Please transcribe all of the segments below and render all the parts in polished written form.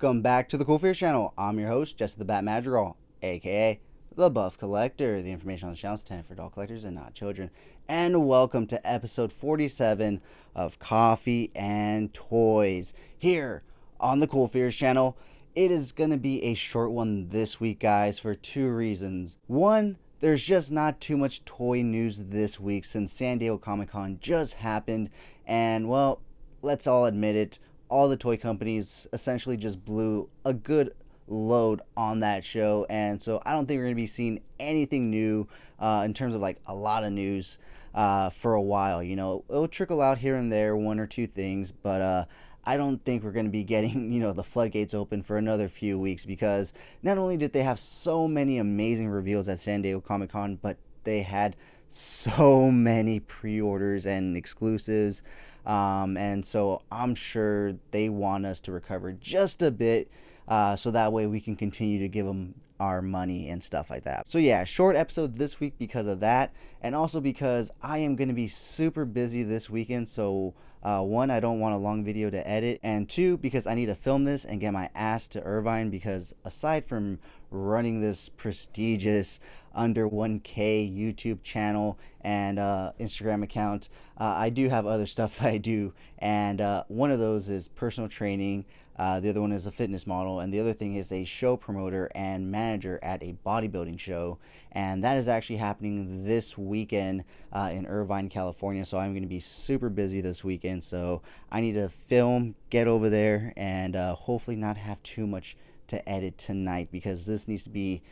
welcome back to the CoolFigurez channel. I'm your host, Jesse the Bat Madrigal, aka the Buff Collector. The information on the channel is intended for adult collectors and not children. And welcome to episode 47 of Coffee and Toys here on the CoolFigurez channel. It is going to be a short one this week, guys, for two reasons. One, there's just not too much toy news this week since San Diego Comic-Con just happened, and well, let's all admit it, all the toy companies essentially just blew a good load on that show, and so I don't think we're going to be seeing anything new in terms of like a lot of news for a while. You know, it'll trickle out here and there, one or two things, but I don't think we're going to be getting, the floodgates open for another few weeks, because not only did they have so many amazing reveals at San Diego Comic-Con, but they had so many pre-orders and exclusives. And so I'm sure they want us to recover just a bit so that way we can continue to give them our money and stuff like that. So yeah, short episode this week because of that, and also because I am going to be super busy this weekend. So one, I don't want a long video to edit, and two, because I need to film this and get my ass to Irvine, because aside from running this prestigious under 1K YouTube channel and Instagram account, I do have other stuff that I do, and one of those is personal training, the other one is a fitness model, and the other thing is a show promoter and manager at a bodybuilding show, and that is actually happening this weekend in Irvine, California. So I'm going to be super busy this weekend, so I need to film, get over there, and hopefully not have too much to edit tonight, because this needs to be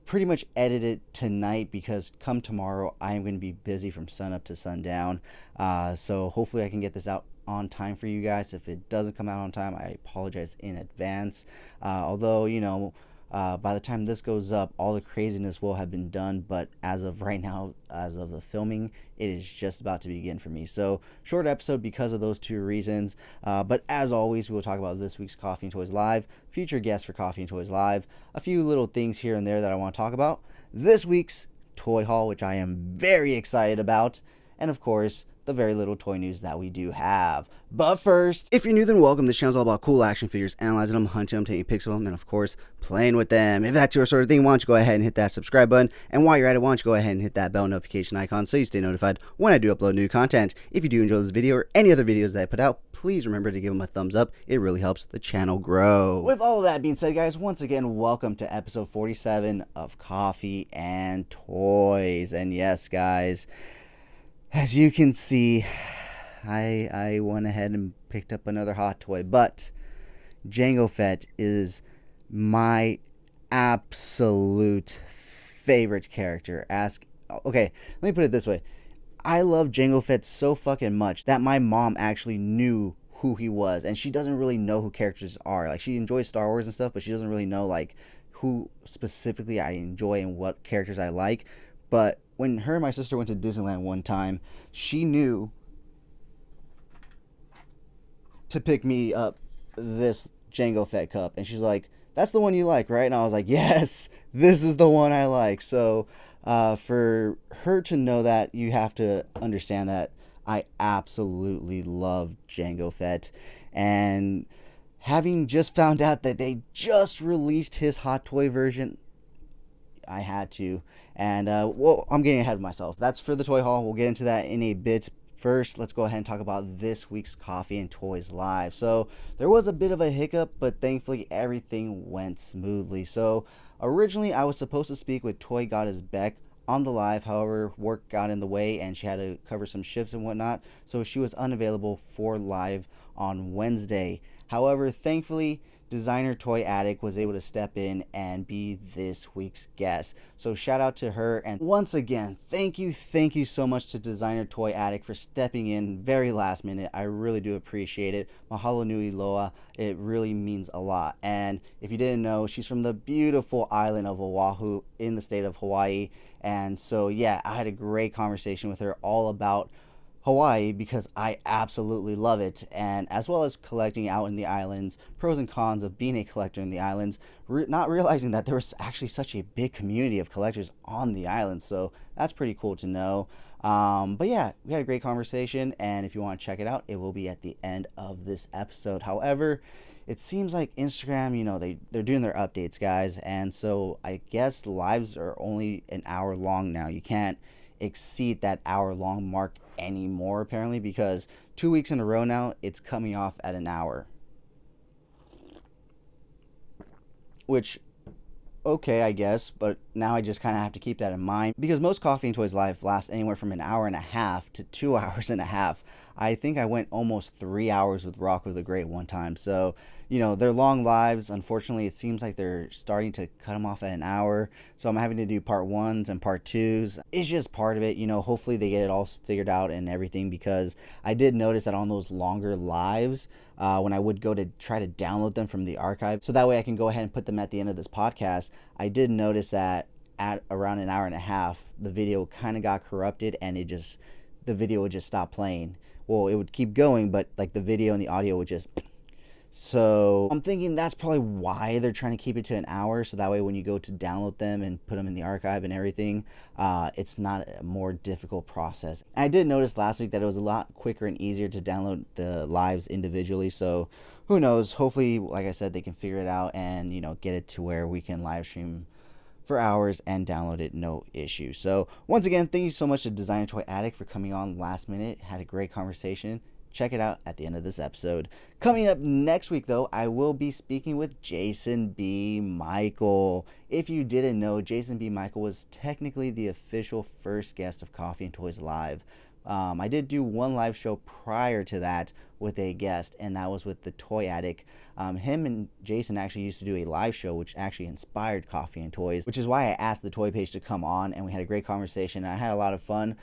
pretty much edited tonight, because come tomorrow I am going to be busy from sun up to sundown. So hopefully I can get this out on time for you guys. If it doesn't come out on time, I apologize in advance. Although, by the time this goes up, all the craziness will have been done, but as of right now, as of the filming, it is just about to begin for me. So short episode because of those two reasons, but as always, we will talk about this week's Coffee and Toys Live, future guests for Coffee and Toys Live, a few little things here and there that I want to talk about, this week's toy haul, which I am very excited about, and of course the very little toy news that we do have. But first, if you're new, then welcome. This channel is all about cool action figures, analyzing them, hunting them, taking pics of them, and of course, playing with them. If that's your sort of thing, why don't you go ahead and hit that subscribe button, and while you're at it, why don't you go ahead and hit that bell notification icon so you stay notified when I do upload new content. If you do enjoy this video or any other videos that I put out, please remember to give them a thumbs up. It really helps the channel grow. With all of that being said, guys, once again, welcome to episode 47 of Coffee and Toys. And yes, guys, as you can see, I went ahead and picked up another hot toy, but Jango Fett is my absolute favorite character. Okay, let me put it this way. I love Jango Fett so fucking much that my mom actually knew who he was, and she doesn't really know who characters are. Like, she enjoys Star Wars and stuff, but she doesn't really know like who specifically I enjoy and what characters I like. But when her and my sister went to Disneyland one time, she knew to pick me up this Jango Fett cup. And she's like, "That's the one you like, right?" And I was like, "Yes, this is the one I like." So for her to know that, you have to understand that I absolutely love Jango Fett. And having just found out that they just released his hot toy version, I had to. And well, I'm getting ahead of myself. That's for the toy haul. We'll get into that in a bit. First, let's go ahead and talk about this week's Coffee and Toys Live. So there was a bit of a hiccup, but thankfully everything went smoothly. So originally I was supposed to speak with Toy Goddess Beck on the live. However, work got in the way and she had to cover some shifts and whatnot, so she was unavailable for live on Wednesday. However, thankfully, Designer Toy Addict was able to step in and be this week's guest. So shout out to her, and once again, thank you so much to Designer Toy Addict for stepping in very last minute. I really do appreciate it. Mahalo nui loa. It really means a lot. And if you didn't know, she's from the beautiful island of Oahu in the state of Hawaii. And so yeah, I had a great conversation with her all about Hawaii, because I absolutely love it, and as well as collecting out in the islands, pros and cons of being a collector in the islands, not realizing that there was actually such a big community of collectors on the islands. So that's pretty cool to know. But yeah, we had a great conversation, and if you want to check it out, it will be at the end of this episode. However, it seems like Instagram, they're doing their updates, guys, and so I guess lives are only an hour long now. You can't exceed that hour long mark anymore, apparently, because 2 weeks in a row now it's coming off at an hour, which, okay, I guess, but now I just kind of have to keep that in mind because most Coffee and Toys Live lasts anywhere from an hour and a half to 2 hours and a half. I think I went almost 3 hours with Rocco the Great one time. So, they're long lives. Unfortunately, it seems like they're starting to cut them off at an hour. So I'm having to do part ones and part twos. It's just part of it. Hopefully they get it all figured out and everything, because I did notice that on those longer lives, when I would go to try to download them from the archive, so that way I can go ahead and put them at the end of this podcast, I did notice that at around an hour and a half, the video kind of got corrupted and the video would just stop playing. Well, it would keep going, but like the video and the audio would just... So I'm thinking that's probably why they're trying to keep it to an hour, so that way when you go to download them and put them in the archive and everything, it's not a more difficult process. I did notice last week that it was a lot quicker and easier to download the lives individually, so who knows? Hopefully, like I said, they can figure it out and get it to where we can live stream for hours and download it, no issue. So once again, thank you so much to Designer Toy Addict for coming on last minute. Had a great conversation. Check it out at the end of this episode. Coming up next week, though, I will be speaking with Jason B. Michael. If you didn't know, Jason B. Michael was technically the official first guest of Coffee and Toys Live. I did do one live show prior to that with a guest, and that was with the Toy Addict. Him and Jason actually used to do a live show, which actually inspired Coffee and Toys, which is why I asked the Toy Page to come on, and we had a great conversation. I had a lot of fun,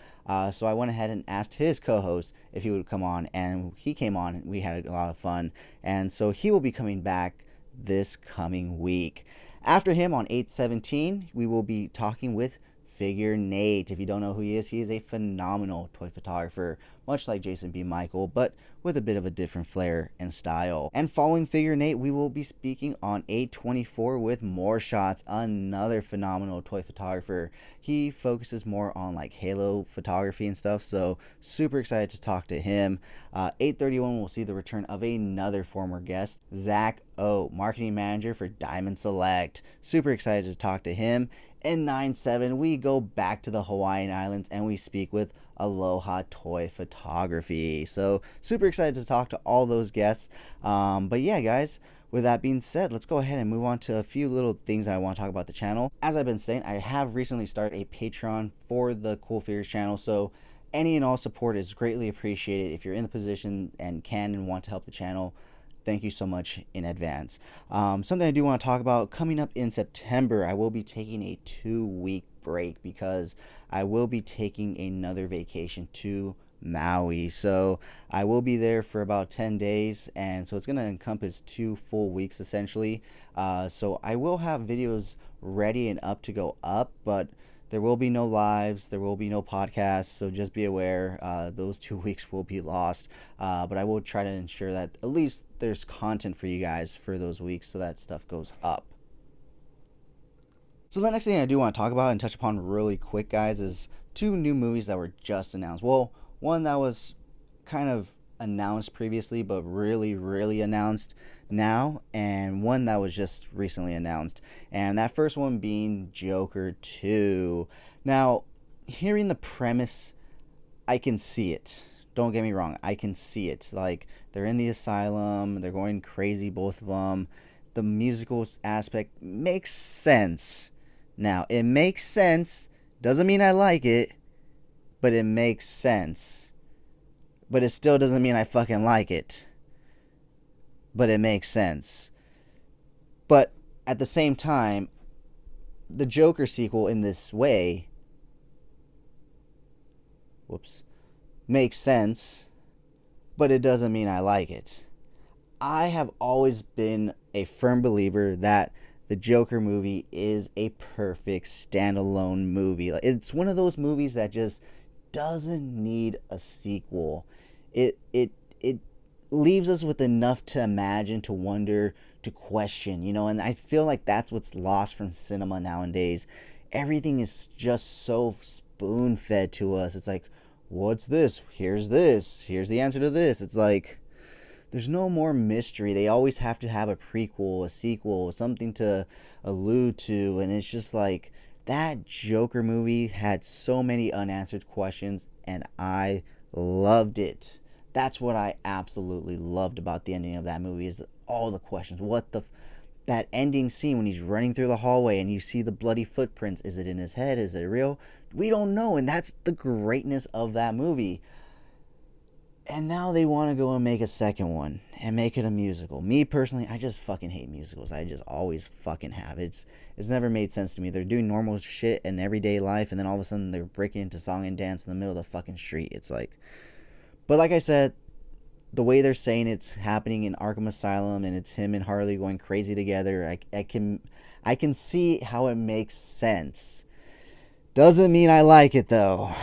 so I went ahead and asked his co-host if he would come on, and he came on, and we had a lot of fun. And so he will be coming back this coming week. After him, on 8/17, we will be talking with Figure Nate. If you don't know who he is a phenomenal toy photographer, much like Jason B. Michael, but with a bit of a different flair and style. And following Figure Nate, we will be speaking on 8/24 with More Shots, another phenomenal toy photographer. He focuses more on like Halo photography and stuff, so super excited to talk to him. 8/31, we'll see the return of another former guest, Zach O, marketing manager for Diamond Select. Super excited to talk to him. In 9/7, we go back to the Hawaiian Islands and we speak with Aloha Toy Photography. So super excited to talk to all those guests. But yeah, guys, with that being said, let's go ahead and move on to a few little things I want to talk about the channel. As I've been saying, I have recently started a Patreon for the CoolFigurez channel, so any and all support is greatly appreciated. If you're in the position and can and want to help the channel, thank you so much in advance. Something I do want to talk about, coming up in September, I will be taking a 2-week break because I will be taking another vacation to Maui. So I will be there for about 10 days, and so it's going to encompass 2 full weeks essentially. So I will have videos ready and up to go up, but there will be no lives, there will be no podcasts, so just be aware those 2 weeks will be lost. But I will try to ensure that at least there's content for you guys for those weeks so that stuff goes up. So the next thing I do want to talk about and touch upon really quick, guys, is 2 new movies that were just announced. Well, one that was kind of announced previously but really announced now, and one that was just recently announced, and that first one being Joker 2. Now, hearing the premise, I can see it. Don't get me wrong, I can see it. Like, they're in the asylum, they're going crazy, both of them. The musical aspect makes sense. Now, it makes sense, doesn't mean I like it, but it makes sense. But it still doesn't mean I fucking like it. But it makes sense. But at the same time, the Joker sequel in this way, makes sense, but it doesn't mean I like it. I have always been a firm believer that the Joker movie is a perfect standalone movie. It's one of those movies that just doesn't need a sequel. It leaves us with enough to imagine, to wonder, to question, and I feel like that's what's lost from cinema nowadays. Everything is just so spoon-fed to us. It's like, what's this? Here's the answer to this. It's like, there's no more mystery. They always have to have a prequel, a sequel, something to allude to, and it's just like that Joker movie had so many unanswered questions, and I loved it. That's what I absolutely loved about the ending of that movie is all the questions. That ending scene when he's running through the hallway and you see the bloody footprints. Is it in his head? Is it real? We don't know, and that's the greatness of that movie. And now they want to go and make a second one and make it a musical. Me personally, I just fucking hate musicals. I just always fucking have. It's never made sense to me. They're doing normal shit in everyday life, and then all of a sudden they're breaking into song and dance in the middle of the fucking street. It's like, but like I said, the way they're saying it's happening in Arkham Asylum and it's him and Harley going crazy together, I can see how it makes sense. Doesn't mean I like it though.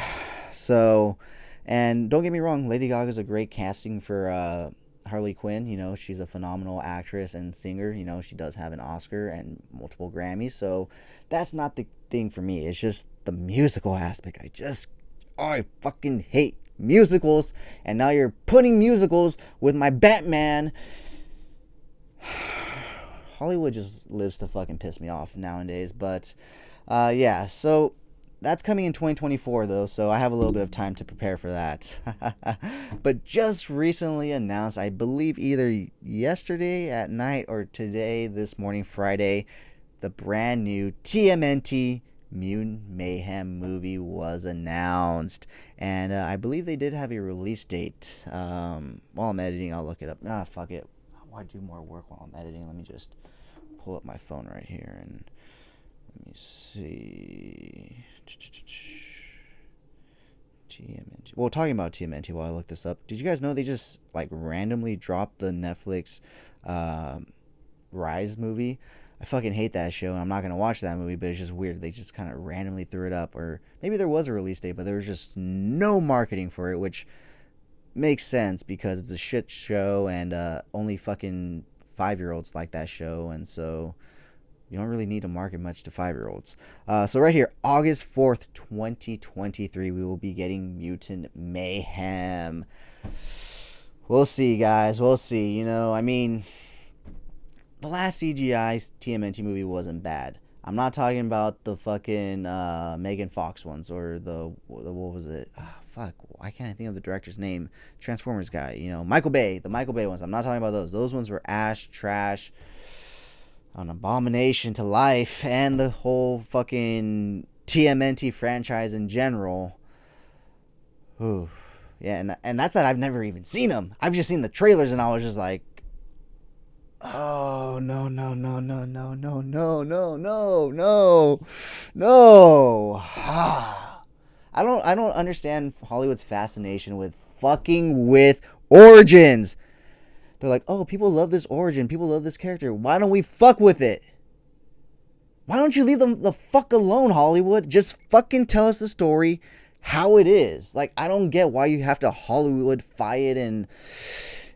So, and don't get me wrong, Lady Gaga's a great casting for Harley Quinn. You know, she's a phenomenal actress and singer. You know, she does have an Oscar and multiple Grammys. So that's not the thing for me. It's just the musical aspect. I fucking hate musicals. And now you're putting musicals with my Batman. Hollywood just lives to fucking piss me off nowadays. But yeah, so that's coming in 2024 though, so I have a little bit of time to prepare for that. But just recently announced, I believe either yesterday at night or today, this morning, Friday, the brand new TMNT Mutant Mayhem movie was announced. And I believe they did have a release date. While I'm editing, I'll look it up. Fuck it. Why do more work while I'm editing? Let me just pull up my phone right here and let me see. TMNT. Well, talking about TMNT while I look this up, did you guys know they just like randomly dropped the Netflix Rise movie? I fucking hate that show, and I'm not going to watch that movie, but it's just weird. They just kind of randomly threw it up. Or maybe there was a release date, but there was just no marketing for it, which makes sense because it's a shit show, and only fucking 5-year-olds like that show, and so you don't really need to market much to 5-year-olds. So right here, August 4th, 2023, we will be getting Mutant Mayhem. We'll see, guys. We'll see. You know, I mean, the last CGI TMNT movie wasn't bad. I'm not talking about the fucking Megan Fox ones or the what was it? Fuck, why can't I think of the director's name? Transformers guy, you know, Michael Bay. The Michael Bay ones. I'm not talking about those. Those ones were ash, trash, an abomination to life, and the whole fucking TMNT franchise in general. Ooh, yeah, and that's that I've never even seen them. I've just seen the trailers, and I was just like, oh no. I don't understand Hollywood's fascination with fucking with origins. They're like, oh, people love this origin. People love this character. Why don't we fuck with it? Why don't you leave them the fuck alone, Hollywood? Just fucking tell us the story how it is. Like, I don't get why you have to Hollywoodify it, and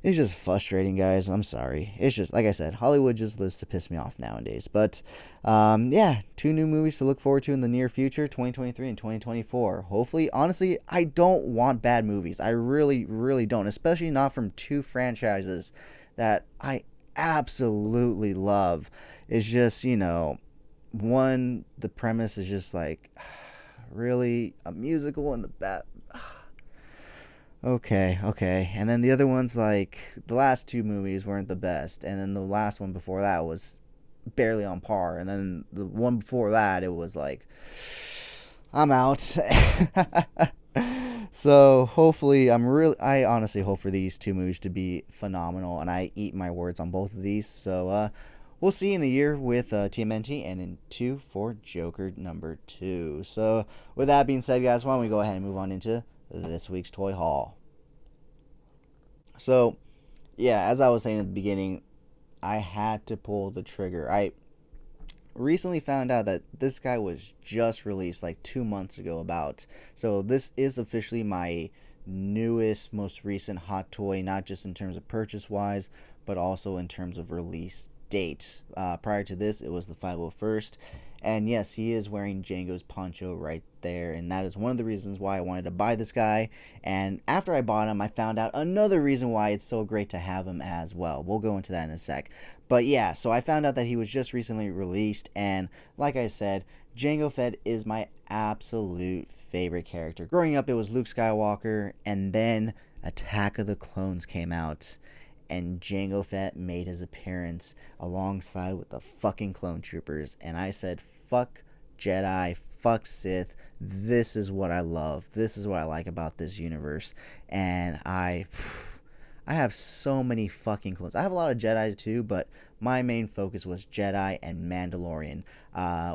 it's just frustrating, guys. I'm sorry. It's just, like I said, Hollywood just lives to piss me off nowadays. But, yeah, 2 new movies to look forward to in the near future, 2023 and 2024. Hopefully, honestly, I don't want bad movies. I really, really don't. Especially not from 2 franchises that I absolutely love. It's just, you know, one, the premise is just like, really? A musical and the bat... Okay. And then the other one's like, the last 2 movies weren't the best. And then the last one before that was barely on par. And then the one before that, it was like, I'm out. So hopefully, I honestly hope for these 2 movies to be phenomenal. And I eat my words on both of these. So we'll see in a year with TMNT and in 2 for Joker number 2. So with that being said, guys, why don't we go ahead and move on into this week's toy haul. So, yeah, as I was saying at the beginning, I had to pull the trigger. I recently found out that this guy was just released like 2 months ago about. So this is officially my newest, most recent hot toy, not just in terms of purchase-wise, but also in terms of release date. Prior to this, it was the 501st. And yes, he is wearing Django's poncho right there, and that is one of the reasons why I wanted to buy this guy. And after I bought him, I found out another reason why it's so great to have him as well. We'll go into that in a sec. But yeah, so I found out that he was just recently released, and like I said, Jango Fett is my absolute favorite character. Growing up, it was Luke Skywalker, and then Attack of the Clones came out, and Jango Fett made his appearance alongside with the fucking clone troopers, and I said, fuck Jedi, fuck Sith, this is what I love, this is what I like about this universe. And I have so many fucking clones. I have a lot of Jedis too, but my main focus was Jedi and Mandalorian.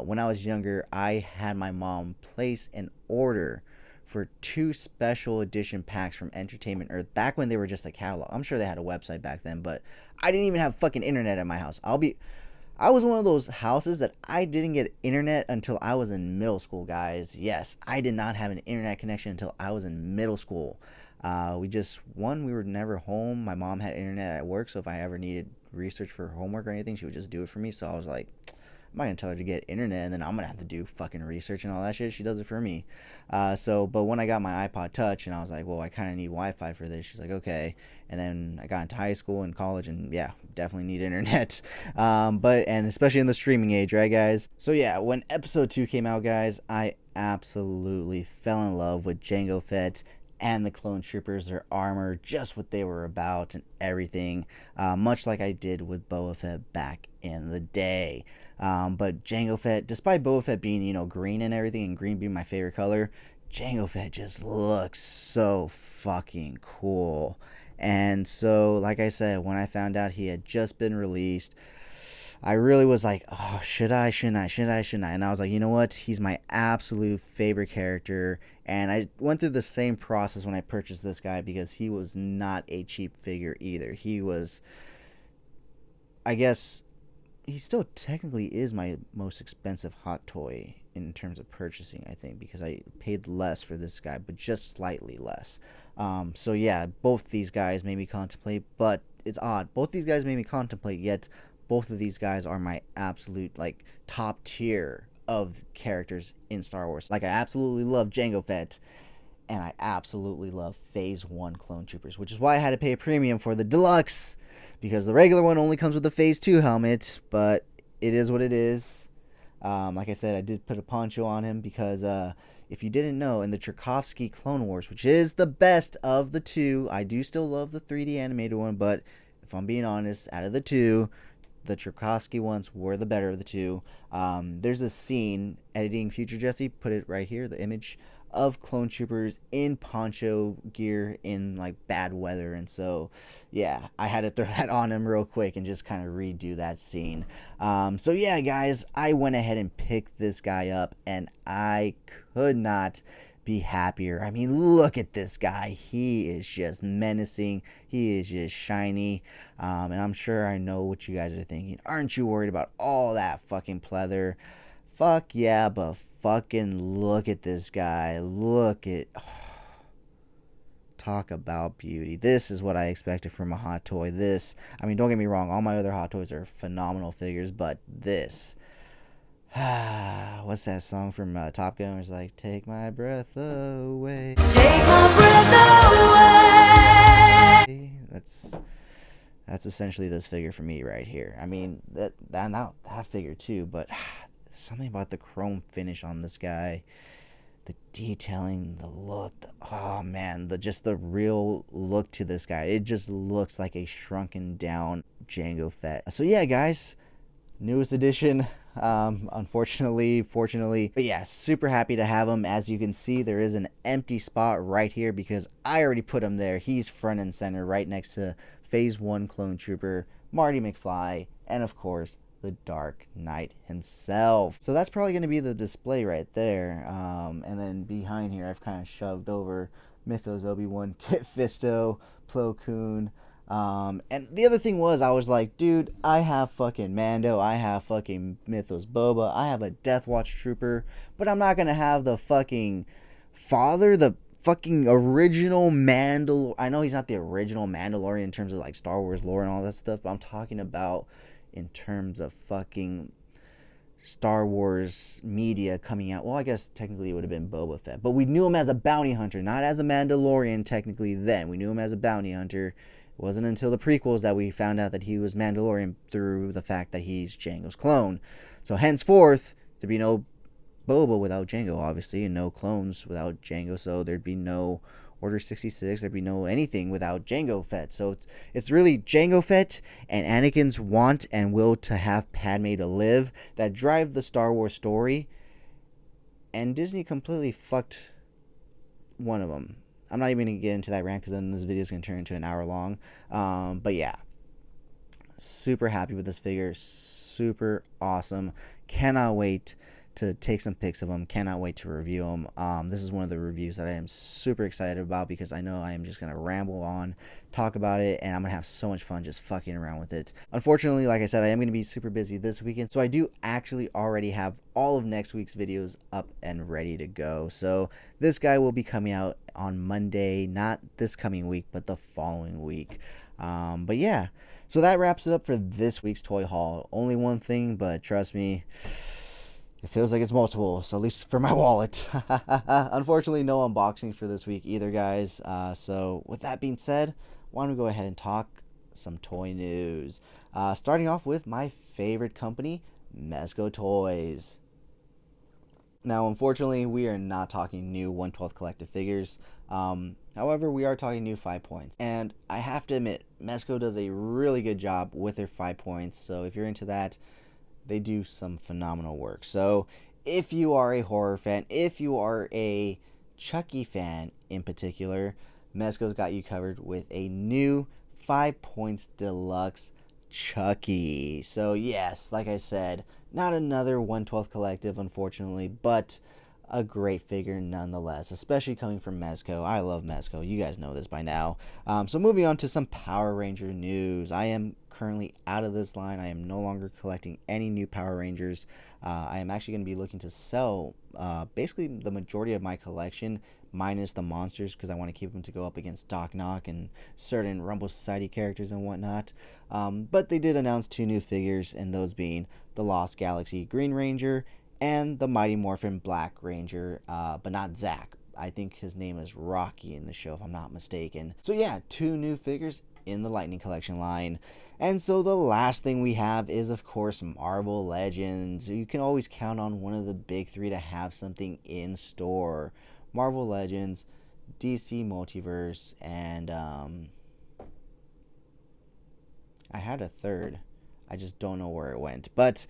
When I was younger, I had my mom place an order for 2 special edition packs from Entertainment Earth back when they were just a catalog. I'm sure they had a website back then, but I didn't even have fucking internet at my house. I was one of those houses that I didn't get internet until I was in middle school, guys. Yes, I did not have an internet connection until I was in middle school. We were never home. My mom had internet at work, so if I ever needed research for homework or anything, she would just do it for me. So I was like, I'm not gonna tell her to get internet and then I'm gonna have to do fucking research and all that shit. She does it for me. But when I got my iPod Touch and I was like, well, I kind of need Wi-Fi for this, she's like, okay. And then I got into high school and college, and yeah, definitely need internet. And especially in the streaming age, right, guys? So yeah, when episode 2 came out, guys, I absolutely fell in love with Jango Fett and the clone troopers, their armor, just what they were about and everything, much like I did with Boba Fett back in the day. But Jango Fett, despite Boba Fett being, green and everything, and green being my favorite color, Jango Fett just looks so fucking cool. And so, like I said, when I found out he had just been released, I really was like, oh, shouldn't I? And I was like, you know what? He's my absolute favorite character. And I went through the same process when I purchased this guy, because he was not a cheap figure either. He was, I guess, he still technically is my most expensive hot toy in terms of purchasing, I think, because I paid less for this guy, but just slightly less. So yeah, both these guys made me contemplate, but it's odd. Both these guys made me contemplate, yet both of these guys are my absolute, top tier of characters in Star Wars. I absolutely love Jango Fett, and I absolutely love Phase 1 Clone Troopers, which is why I had to pay a premium for the deluxe, because the regular one only comes with the Phase 2 helmet, but it is what it is. Like I said, I did put a poncho on him because, if you didn't know, in the Tarkovsky Clone Wars, which is the best of the 2, I do still love the 3D animated one, but if I'm being honest, out of the 2, the Tarkovsky ones were the better of the 2. There's a scene, editing Future Jesse, put it right here, the image of clone troopers in poncho gear in bad weather, and so yeah, I had to throw that on him real quick and just kind of redo that scene. So yeah, guys, I went ahead and picked this guy up, and I could not be happier. I mean, look at this guy. He is just menacing. He is just shiny. And I'm sure I know what you guys are thinking. Aren't you worried about all that fucking pleather? Fuck yeah, but fucking look at this guy. Talk about beauty. This is what I expected from a hot toy. Don't get me wrong, all my other hot toys are phenomenal figures, but this, what's that song from Top Gun? It's like, take my breath away. Take my breath away. That's essentially this figure for me right here. I mean, that figure too, but something about the chrome finish on this guy, the detailing, the look, the real look to this guy. It just looks like a shrunken down Jango Fett. So yeah, guys, newest edition. Unfortunately, fortunately, but yeah, super happy to have him. As you can see, there is an empty spot right here because I already put him there. He's front and center right next to Phase 1 Clone Trooper, Marty McFly, and of course, the Dark Knight himself. So that's probably going to be the display right there. And then behind here, I've kind of shoved over Mythos Obi-Wan, Kit Fisto, Plo Koon. And the other thing was, I was like, dude, I have fucking Mando, I have fucking Mythos Boba, I have a Death Watch Trooper, but I'm not going to have the fucking father, the fucking original I know he's not the original Mandalorian in terms of Star Wars lore and all that stuff, but I'm talking about in terms of fucking Star Wars media coming out. Well, I guess technically it would have been Boba Fett, but we knew him as a bounty hunter, not as a Mandalorian technically then. We knew him as a bounty hunter. It wasn't until the prequels that we found out that he was Mandalorian through the fact that he's Jango's clone. So henceforth, there'd be no Boba without Jango, obviously, and no clones without Jango, so there'd be no Order 66, there'd be no anything without Jango Fett. So it's really Jango Fett and Anakin's want and will to have Padme to live that drive the Star Wars story. And Disney completely fucked one of them. I'm not even going to get into that rant because then this video is going to turn into an hour long. But yeah, super happy with this figure. Super awesome. Cannot wait to take some pics of them. Cannot wait to review them. This is one of the reviews that I am super excited about because I know I am just going to ramble on, talk about it, and I'm going to have so much fun just fucking around with it. Unfortunately, like I said, I am going to be super busy this weekend, so I do actually already have all of next week's videos up and ready to go. So this guy will be coming out on Monday, not this coming week, but the following week. But yeah, so that wraps it up for this week's toy haul. Only one thing, but trust me, it feels like it's multiple, so at least for my wallet. Unfortunately, no unboxing for this week either, guys. So with that being said, why don't we go ahead and talk some toy news. Starting off with my favorite company, Mezco Toys. Now, unfortunately, we are not talking new 1/12 collective figures. However, we are talking new 5 points. And I have to admit, Mezco does a really good job with their 5 points. So if you're into that, they do some phenomenal work. So if you are a horror fan, if you are a Chucky fan in particular, Mezco's got you covered with a new 5 points deluxe Chucky. So yes, like I said, not another 1/12 collective, unfortunately, but a great figure nonetheless, especially coming from Mezco. I love Mezco. You guys know this by now. So moving on to some Power Ranger news. I am currently out of this line. I am no longer collecting any new Power Rangers. I am actually going to be looking to sell basically the majority of my collection, minus the monsters, because I want to keep them to go up against Doc Knock and certain Rumble Society characters and whatnot. But they did announce 2 new figures, and those being the Lost Galaxy Green Ranger and the Mighty Morphin Black Ranger, but not Zack. I think his name is Rocky in the show, if I'm not mistaken. So yeah, 2 new figures in the Lightning Collection line. And so the last thing we have is, of course, Marvel Legends. You can always count on one of the big 3 to have something in store. Marvel Legends, DC Multiverse, and I had a third. I just don't know where it went. But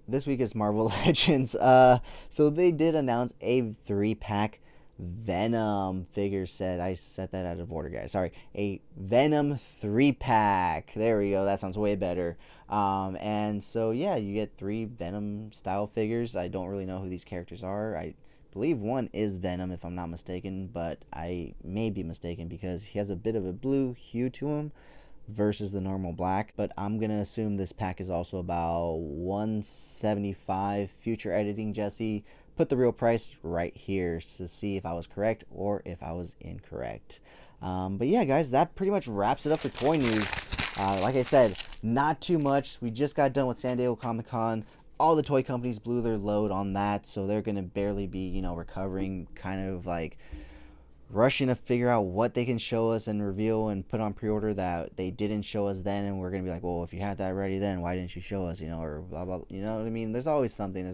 this week is Marvel Legends. So they did announce a 3-pack Venom figure set. I set that out of order, guys. Sorry. A Venom 3-pack. There we go. That sounds way better. And so, yeah, you get 3 Venom style figures. I don't really know who these characters are. I believe one is Venom, if I'm not mistaken, but I may be mistaken because he has a bit of a blue hue to him versus the normal black. But I'm gonna assume this pack is also about $175. Future editing, Jesse, put the real price right here to see if I was correct or if I was incorrect. But yeah, guys, that pretty much wraps it up for toy news. Like I said, not too much. We just got done with San Diego Comic-Con. All the toy companies blew their load on that, so they're gonna barely be, recovering, kind of like rushing to figure out what they can show us and reveal and put on pre-order that they didn't show us then, and we're gonna be like, well, if you had that ready then, why didn't you show us, or blah blah, you know what I mean? There's always something.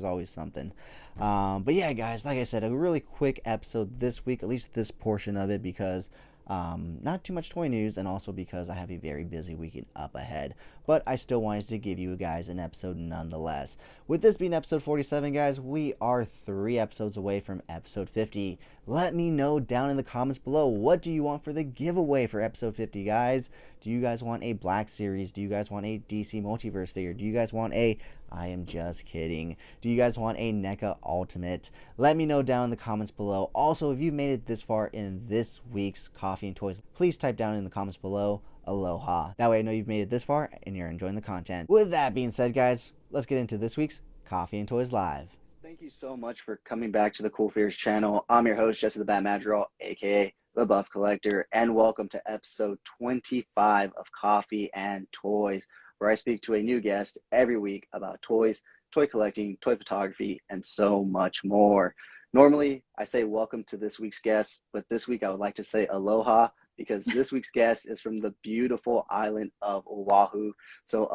But yeah, guys, like I said, a really quick episode this week, at least this portion of it, because not too much toy news, and also because I have a very busy weekend up ahead. But I still wanted to give you guys an episode nonetheless. With this being episode 47, guys, we are 3 episodes away from episode 50. Let me know down in the comments below, what do you want for the giveaway for episode 50, guys? Do you guys want a Black Series? Do you guys want a DC Multiverse figure? Do you guys want a I am just kidding? Do you guys want a NECA Ultimate? Let me know down in the comments below. Also, if you've made it this far in this week's Coffee and Toys, please type down in the comments below, aloha. That way I know you've made it this far and you're enjoying the content. With that being said, guys, let's get into this week's Coffee and Toys Live. Thank you so much for coming back to the CoolFigurez channel. I'm your host, Jesse the Bat Madrigal, aka the Buff Collector, and welcome to episode 25 of Coffee and Toys, where I speak to a new guest every week about toys, toy collecting, toy photography, and so much more. Normally, I say welcome to this week's guest, but this week I would like to say aloha because this week's guest is from the beautiful island of Oahu. So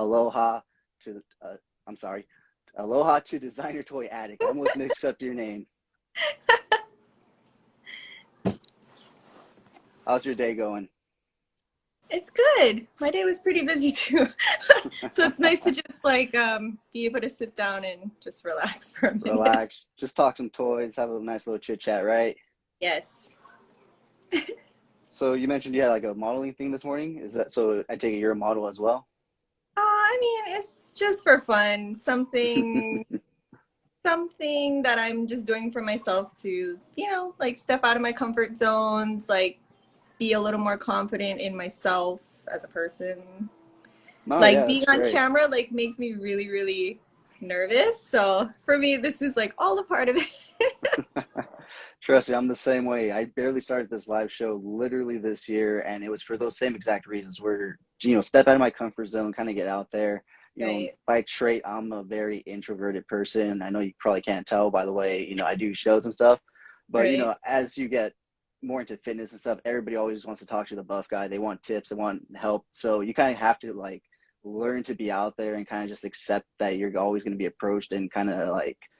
to, uh, I'm sorry, aloha to Designer Toy Addict. I almost mixed up your name. How's your day going? It's good. My day was pretty busy too. So it's nice to just be able to sit down and just relax for a minute. Relax, just talk some toys, have a nice little chit chat, right? Yes. So you mentioned you had like a modeling thing this morning. Is that so? I take it you're a model as well. I mean, it's just for fun. Something that I'm just doing for myself to, like step out of my comfort zones, like be a little more confident in myself as a person. No, Like yeah, being that's on great. camera like makes me really, really nervous. So for me, this is like all a part of it. Trust me, I'm the same way. I barely started this live show literally this year, and it was for those same exact reasons where, step out of my comfort zone, kind of get out there. Right. By trait, I'm a very introverted person. I know you probably can't tell by the way, I do shows and stuff. But, Right. as you get more into fitness and stuff, everybody always wants to talk to the buff guy. They want tips, they want help. So you kind of have to like learn to be out there and kind of just accept that you're always going to be approached and kind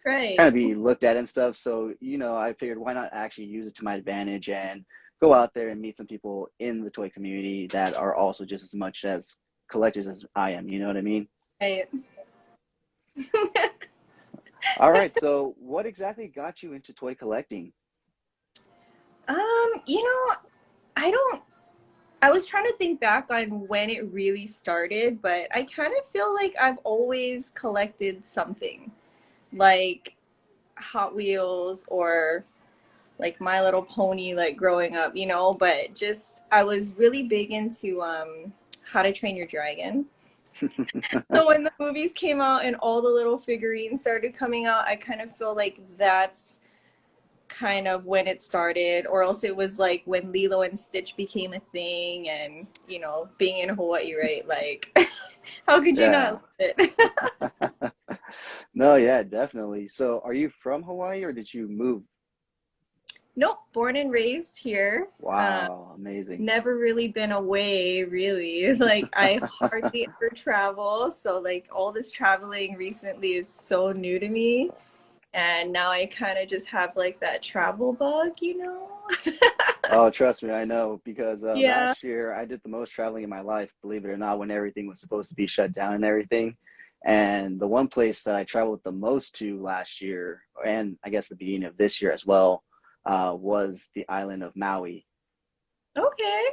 Right. of be looked at and stuff. So, I figured why not actually use it to my advantage and go out there and meet some people in the toy community that are also just as much as collectors as I am. You know what I mean? Right. All right. So, what exactly got you into toy collecting? You know, I don't I was trying to think back on when it really started, but I kind of feel like I've always collected something like Hot Wheels or like My Little Pony like growing up, but just I was really big into How to Train Your Dragon. So when the movies came out and all the little figurines started coming out, I kind of feel like that's kind of when it started, or else it was like when Lilo and Stitch became a thing, and being in Hawaii, right? Like, how could you not Yeah. love it? No, yeah, definitely. So, are you from Hawaii or did you move? Nope, born and raised here. Wow, amazing. Never really been away, really. Like, I hardly ever travel, so like all this traveling recently is so new to me. And now I kind of just have like that travel bug. Oh, trust me, I know because Yeah. last year I did the most traveling in my life, believe it or not, when everything was supposed to be shut down and everything. And the one place that I traveled the most to last year, and I guess the beginning of this year as well, was the island of Maui. Okay.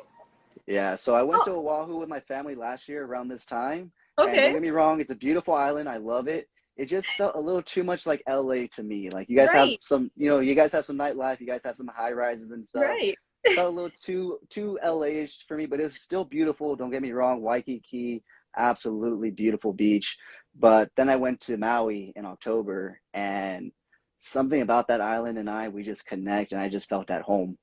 Yeah, so I went to Oh, Oahu with my family last year around this time, and don't okay. get me wrong, it's a beautiful island. I love it. It just felt a little too much like LA to me. Like Right. you guys have some nightlife, you guys have some high rises and stuff. Right. Felt a little too LA-ish for me, but it was still beautiful. Don't get me wrong, Waikiki, absolutely beautiful beach. But then I went to Maui in October, and something about that island and we just connect, and I just felt at home.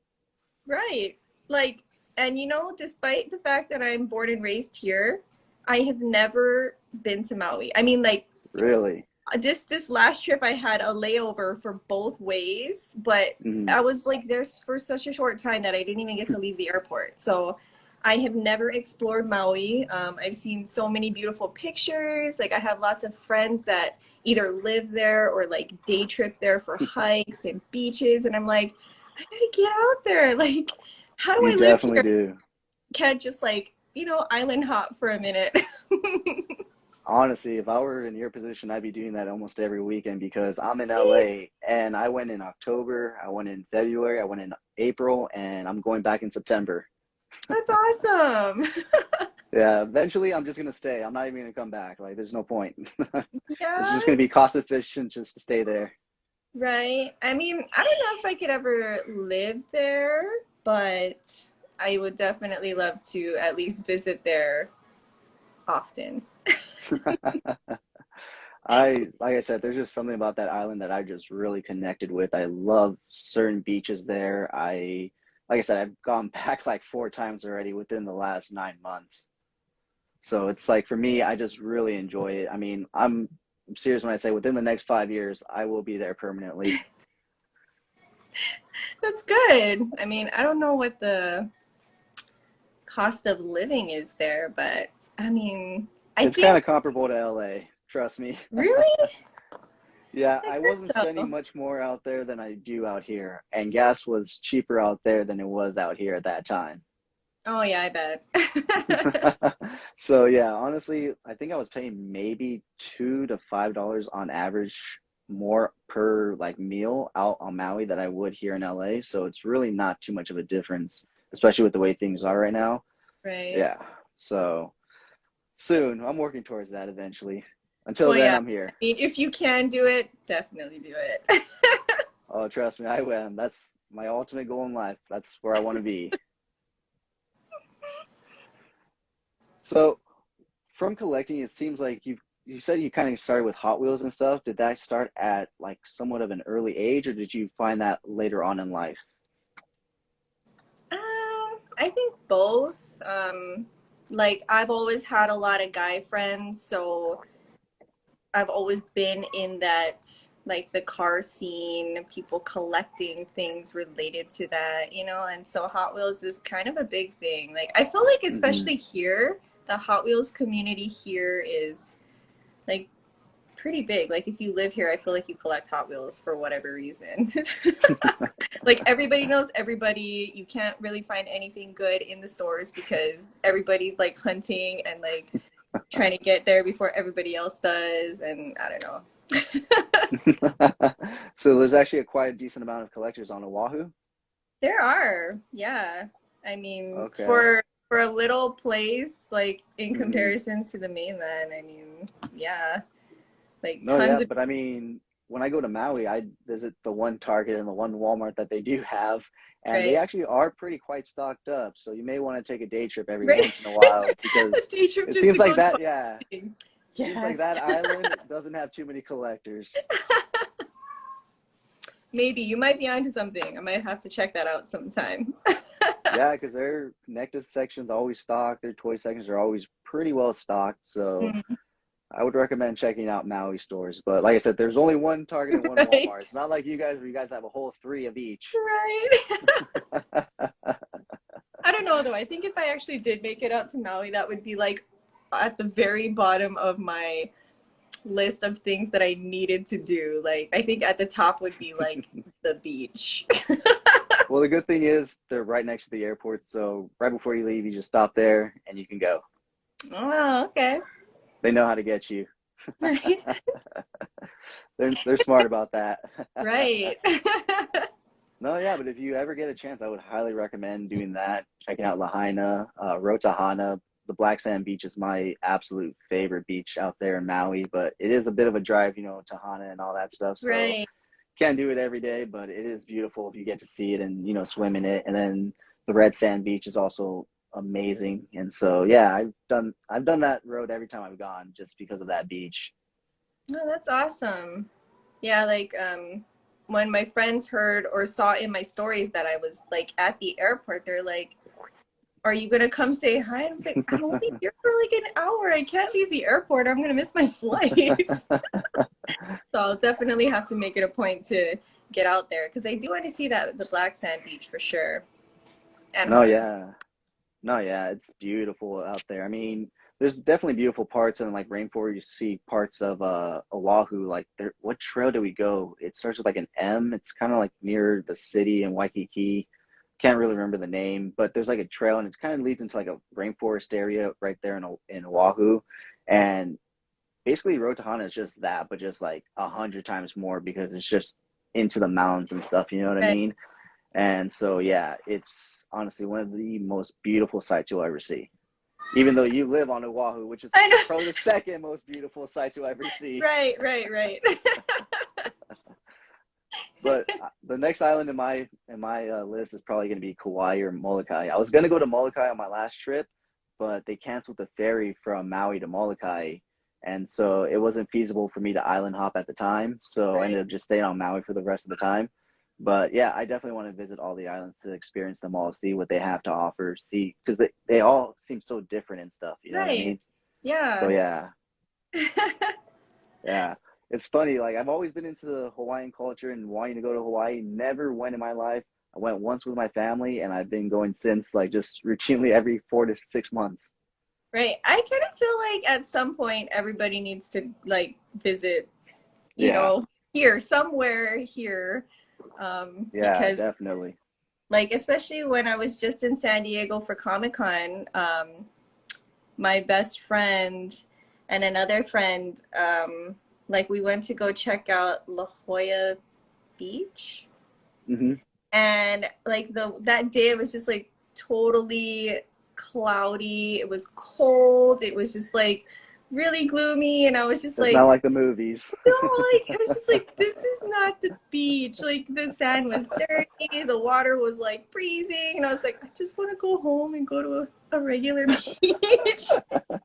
Right. Like, and despite the fact that I'm born and raised here, I have never been to Maui. I mean, like Really. this last trip I had a layover for both ways, but Mhm. I was like there for such a short time that I didn't even get to leave the airport. So I have never explored Maui. I've seen so many beautiful pictures. Like I have lots of friends that either live there or like day trip there for hikes and beaches, and I'm like, I gotta get out there. Like, how do You I live definitely here? do. Can't just like island hop for a minute. Honestly, if I were in your position, I'd be doing that almost every weekend because I'm in Right? LA and I went in October, I went in February, I went in April, and I'm going back in September. That's awesome. Yeah, eventually I'm just gonna stay. I'm not even gonna come back. Like, there's no point. It's Yeah. just gonna be cost efficient just to stay there. Right. I mean, I don't know if I could ever live there, but I would definitely love to at least visit there often. Like I said, there's just something about that island that I just really connected with. I love certain beaches there. Like I said, I've gone back like 4 times already within the last 9 months. So it's like for me, I just really enjoy it. I mean, I'm I'm serious when I say within the next 5 years, I will be there permanently. That's good. I mean, I don't know what the cost of living is there, but I mean, I It's kind think of comparable to LA, trust me. really, Yeah, I I guess wasn't spending so. much more out there than I do out here, and gas was cheaper out there than it was out here at that time. Oh yeah, I bet. So yeah, honestly, I think I was paying maybe $2 to $5 on average more per like meal out on Maui than I would here in LA. So it's really not too much of a difference, especially with the way things are right now. Right. Yeah. So soon, I'm working towards that eventually. Until Well, then, yeah. I'm I here. mean, if you can do it, definitely do it. Oh, trust me, I will. That's my ultimate goal in life. That's where I want to be. So from collecting, it seems like you said you kind of started with Hot Wheels and stuff. Did that start at like somewhat of an early age, or did you find that later on in life? I think both. Like I've always had a lot of guy friends, so I've always been in that like the car scene, people collecting things related to that, and so Hot Wheels is kind of a big thing. Like I feel like Hmm. especially here, the Hot Wheels community here is like pretty big. Like if you live here, I feel like you collect Hot Wheels for whatever reason. Like everybody knows everybody. You can't really find anything good in the stores because everybody's like hunting and like trying to get there before everybody else does, and I don't know. So there's actually quite a decent amount of collectors on Oahu. There are, yeah. I mean, Okay. for a little place, like in Hmm. comparison to the mainland, I mean, yeah, like No, tons yeah, of but I mean, when I go to Maui, I visit the one Target and the one Walmart that they do have, and they right, actually are pretty quite stocked up. So you may want to take a day trip every right. once in a while A because day trip it just to seems like go that, yeah, collecting. seems like Yes. that island doesn't have too many collectors. Maybe you might be onto something. I might have to check that out sometime. Yeah, because their Nectus section's always stocked, their toy sections are always pretty well stocked. So Mm, I would recommend checking out Maui stores. But like I said, there's only one Target and one Walmart. right. It's not like you guys where you guys have a whole three of each. Right. I don't know though. I think if I actually did make it out to Maui, that would be like at the very bottom of my list of things that I needed to do. Like I think at the top would be like the beach. Well, the good thing is they're right next to the airport, so right before you leave, you just stop there and you can go. Oh, okay. They know how to get you. Right. They're smart about that. Right. No, yeah, but if you ever get a chance, I would highly recommend doing that. Checking out Lahaina, Rotahana. The Black Sand Beach is my absolute favorite beach out there in Maui, but it is a bit of a drive, to Hana and all that stuff. So Right. can't do it every day, but it is beautiful if you get to see it and swim in it. And then the Red Sand Beach is also amazing. And so yeah, I've done that road every time I've gone just because of that beach. Oh, that's awesome. Yeah, like when my friends heard or saw in my stories that I was like at the airport, they're like, "Are you gonna come say hi?" And I was like, "I'm only here for like an hour. I can't leave the airport. I'm gonna miss my flight." So I'll definitely have to make it a point to get out there because I do want to see that the Black Sand Beach for sure and No, Hana. yeah. No, yeah, it's beautiful out there. I mean, there's definitely beautiful parts in like rainforest. You see parts of Oahu. Like, there, what trail do we go? It starts with like an M. It's kind of like near the city in Waikiki. Can't really remember the name, but there's like a trail, and it kind of leads into like a rainforest area right there in Oahu. And basically, Rotahana is just that, but just like 100 times more because it's just into the mountains and stuff. You know what I Right. mean? And so, yeah, it's honestly one of the most beautiful sights you'll ever see. Even though you live on Oahu, which is I know. probably the second most beautiful sight you'll ever see. Right, right, right. But the next island in my list is probably going to be Kauai or Molokai. I was going to go to Molokai on my last trip, but they canceled the ferry from Maui to Molokai, and so it wasn't feasible for me to island hop at the time. So I Right. ended up just staying on Maui for the rest of the time. But yeah, I definitely want to visit all the islands to experience them all, see what they have to offer, see because they all seem so different and stuff. You know what I Right. mean? So Yeah. yeah, Yeah. It's funny, like I've always been into the Hawaiian culture and wanting to go to Hawaii. Never went in my life. I went once with my family and I've been going since, like just routinely every 4 to 6 months. Right. I kind of feel like at some point everybody needs to like visit, you Yeah. know, here, somewhere here. Yeah, Because definitely. like especially when I was just in San Diego for Comic-Con, my best friend and another friend, like we went to go check out La Jolla Beach. Hmm. And like the that day it was just like totally cloudy. It was cold. It was just like really gloomy and I was just It's not like like the movies. no, like it was just like this is not the beach. Like the sand was dirty, the water was like freezing, and I was like, I just want to go home and go to a regular beach. I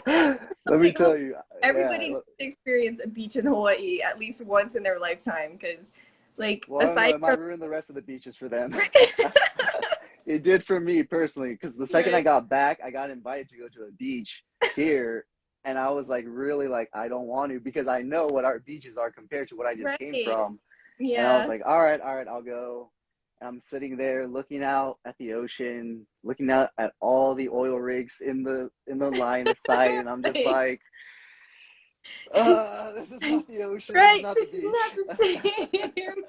Let was me like, oh, tell you, yeah. everybody needs to experience a beach in Hawaii at least once in their lifetime, because like Well, I don't know. aside It might from ruin the rest of the beaches for them. right, It did for me personally, because the second I right, got back, I got invited to go to a beach here, and I was like, really, like, I don't want to because I know what our beaches are compared to what I just came right, from, and I was yeah. like, all right, I'll go. And I'm sitting there looking out at the ocean, looking out at all the oil rigs in the line of sight, and I'm just Right. like, this is not the ocean, this is Right, not the this is not beach. the same.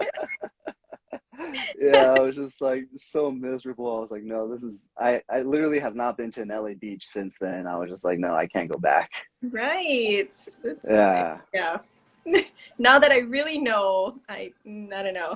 Yeah, I was just like so miserable. I was like, no, this is I literally have not been to an LA beach since then. I was just like, no, I can't go back. Right. It's Yeah. yeah. Now that I really know, I don't know.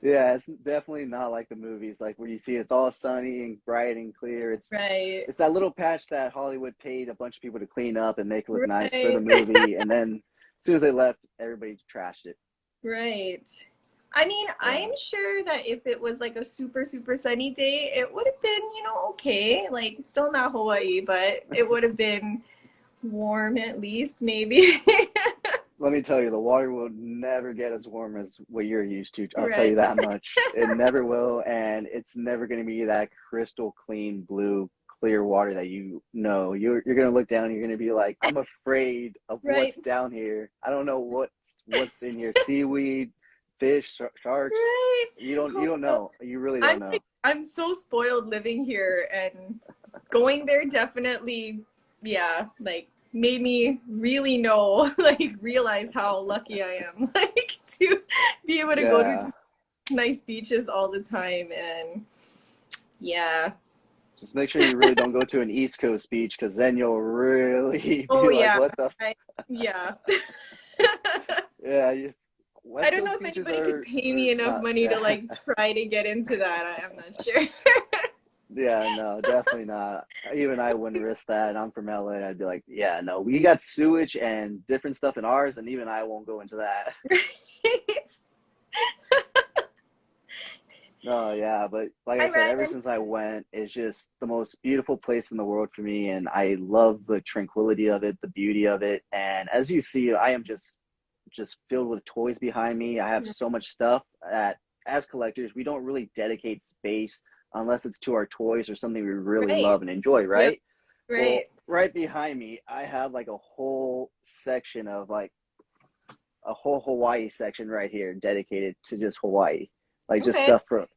Yeah, it's definitely not like the movies, like where you see it's all sunny and bright and clear. Right. It's that little patch that Hollywood paid a bunch of people to clean up and make it look nice for the Right. movie, and then as soon as they left, everybody trashed it. Right. I mean, Yeah. I'm sure that if it was like a super, super sunny day, it would have been, okay. Like, still not Hawaii, but it would have been warm at least, maybe. Let me tell you, the water will never get as warm as what you're used to. I'll tell Right. you that much. It never will, and it's never going to be that crystal clean blue clear water that you know. You're going to look down and you're going to be like, I'm afraid of Right. what's down here. I don't know what's in here. Seaweed, fish, sharks. Right. You Oh, don't no. know. You really don't I'm like, know. I'm so spoiled living here and going there definitely, yeah, like made me really know, like realize how lucky I am, like to be able to go to Yeah. just nice beaches all the time. And yeah. Just make sure you really don't go to an East Coast beach because then you'll really Oh be like, yeah. what the I, yeah. Yeah, I West don't know Coast if beaches anybody could pay me are enough not. money to Yeah, like try to get into that. I'm not sure. yeah, no, definitely not. Even I wouldn't risk that. I'm from LA. I'd be like, yeah, no, we got sewage and different stuff in ours, and even I won't go into that. No, yeah, but like I Hi, said, ever Ryan. since I went, it's just the most beautiful place in the world for me, and I love the tranquility of it, the beauty of it, and as you see, I am just filled with toys behind me. I have so much stuff that as collectors, we don't really dedicate space unless it's to our toys or something we really Right. love and enjoy, Yep. right? Right. Well, right behind me, I have like a whole section of like a whole Hawaii section right here dedicated to just Hawaii. Like just Okay. stuff from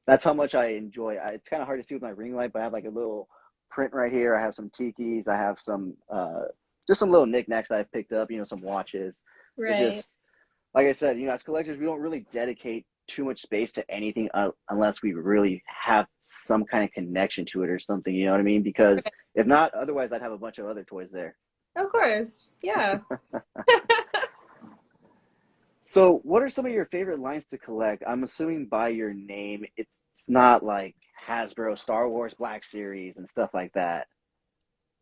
that's how much I enjoy. It's kind of hard to see with my ring light, but I have like a little print right here. I have some tikis. I have some just some little knickknacks that I picked up. Some watches. It's Right. just like I said. As collectors, we don't really dedicate too much space to anything unless we really have some kind of connection to it or something. You know what I mean? Because Right. if not, otherwise I'd have a bunch of other toys there. Of course. Yeah. So, what are some of your favorite lines to collect? I'm assuming by your name, it's not like Hasbro, Star Wars, Black Series, and stuff like that.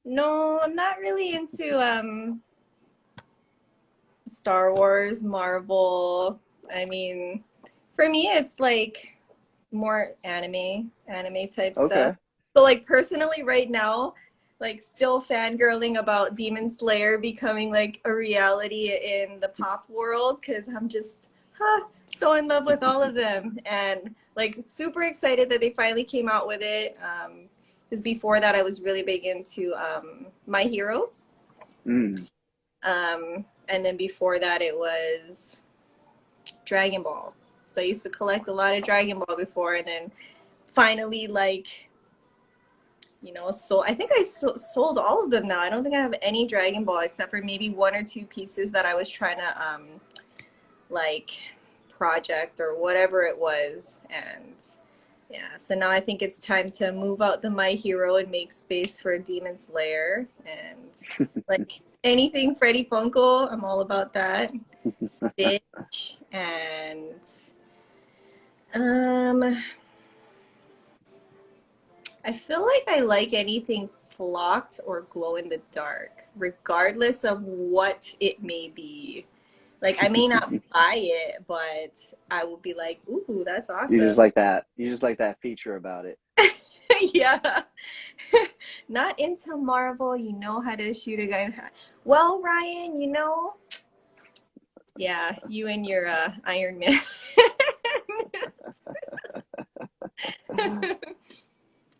No, I'm not really into Star Wars, Marvel. I mean, for me it's like more anime type stuff. Okay. So like personally right now, like still fangirling about Demon Slayer becoming like a reality in the pop world because I'm just so in love with all of them and like super excited that they finally came out with it. Because before that I was really big into My Hero. Mm. And then before that, it was Dragon Ball. So I used to collect a lot of Dragon Ball before, and then finally, like, so I think sold all of them now. I don't think I have any Dragon Ball except for maybe one or two pieces that I was trying to like project or whatever it was. And yeah, so now I think it's time to move out the My Hero and make space for Demon Slayer and like anything Freddy Funko. I'm all about that. Stitch and um I feel like I like anything flocked or glow in the dark, regardless of what it may be. Like I may not buy it, but I will be like, "Ooh, that's You just awesome." like that. You just like that feature about it. Yeah. Not into Marvel, you know how to shoot a gun. Well, Ryan, yeah, you and your Iron Man.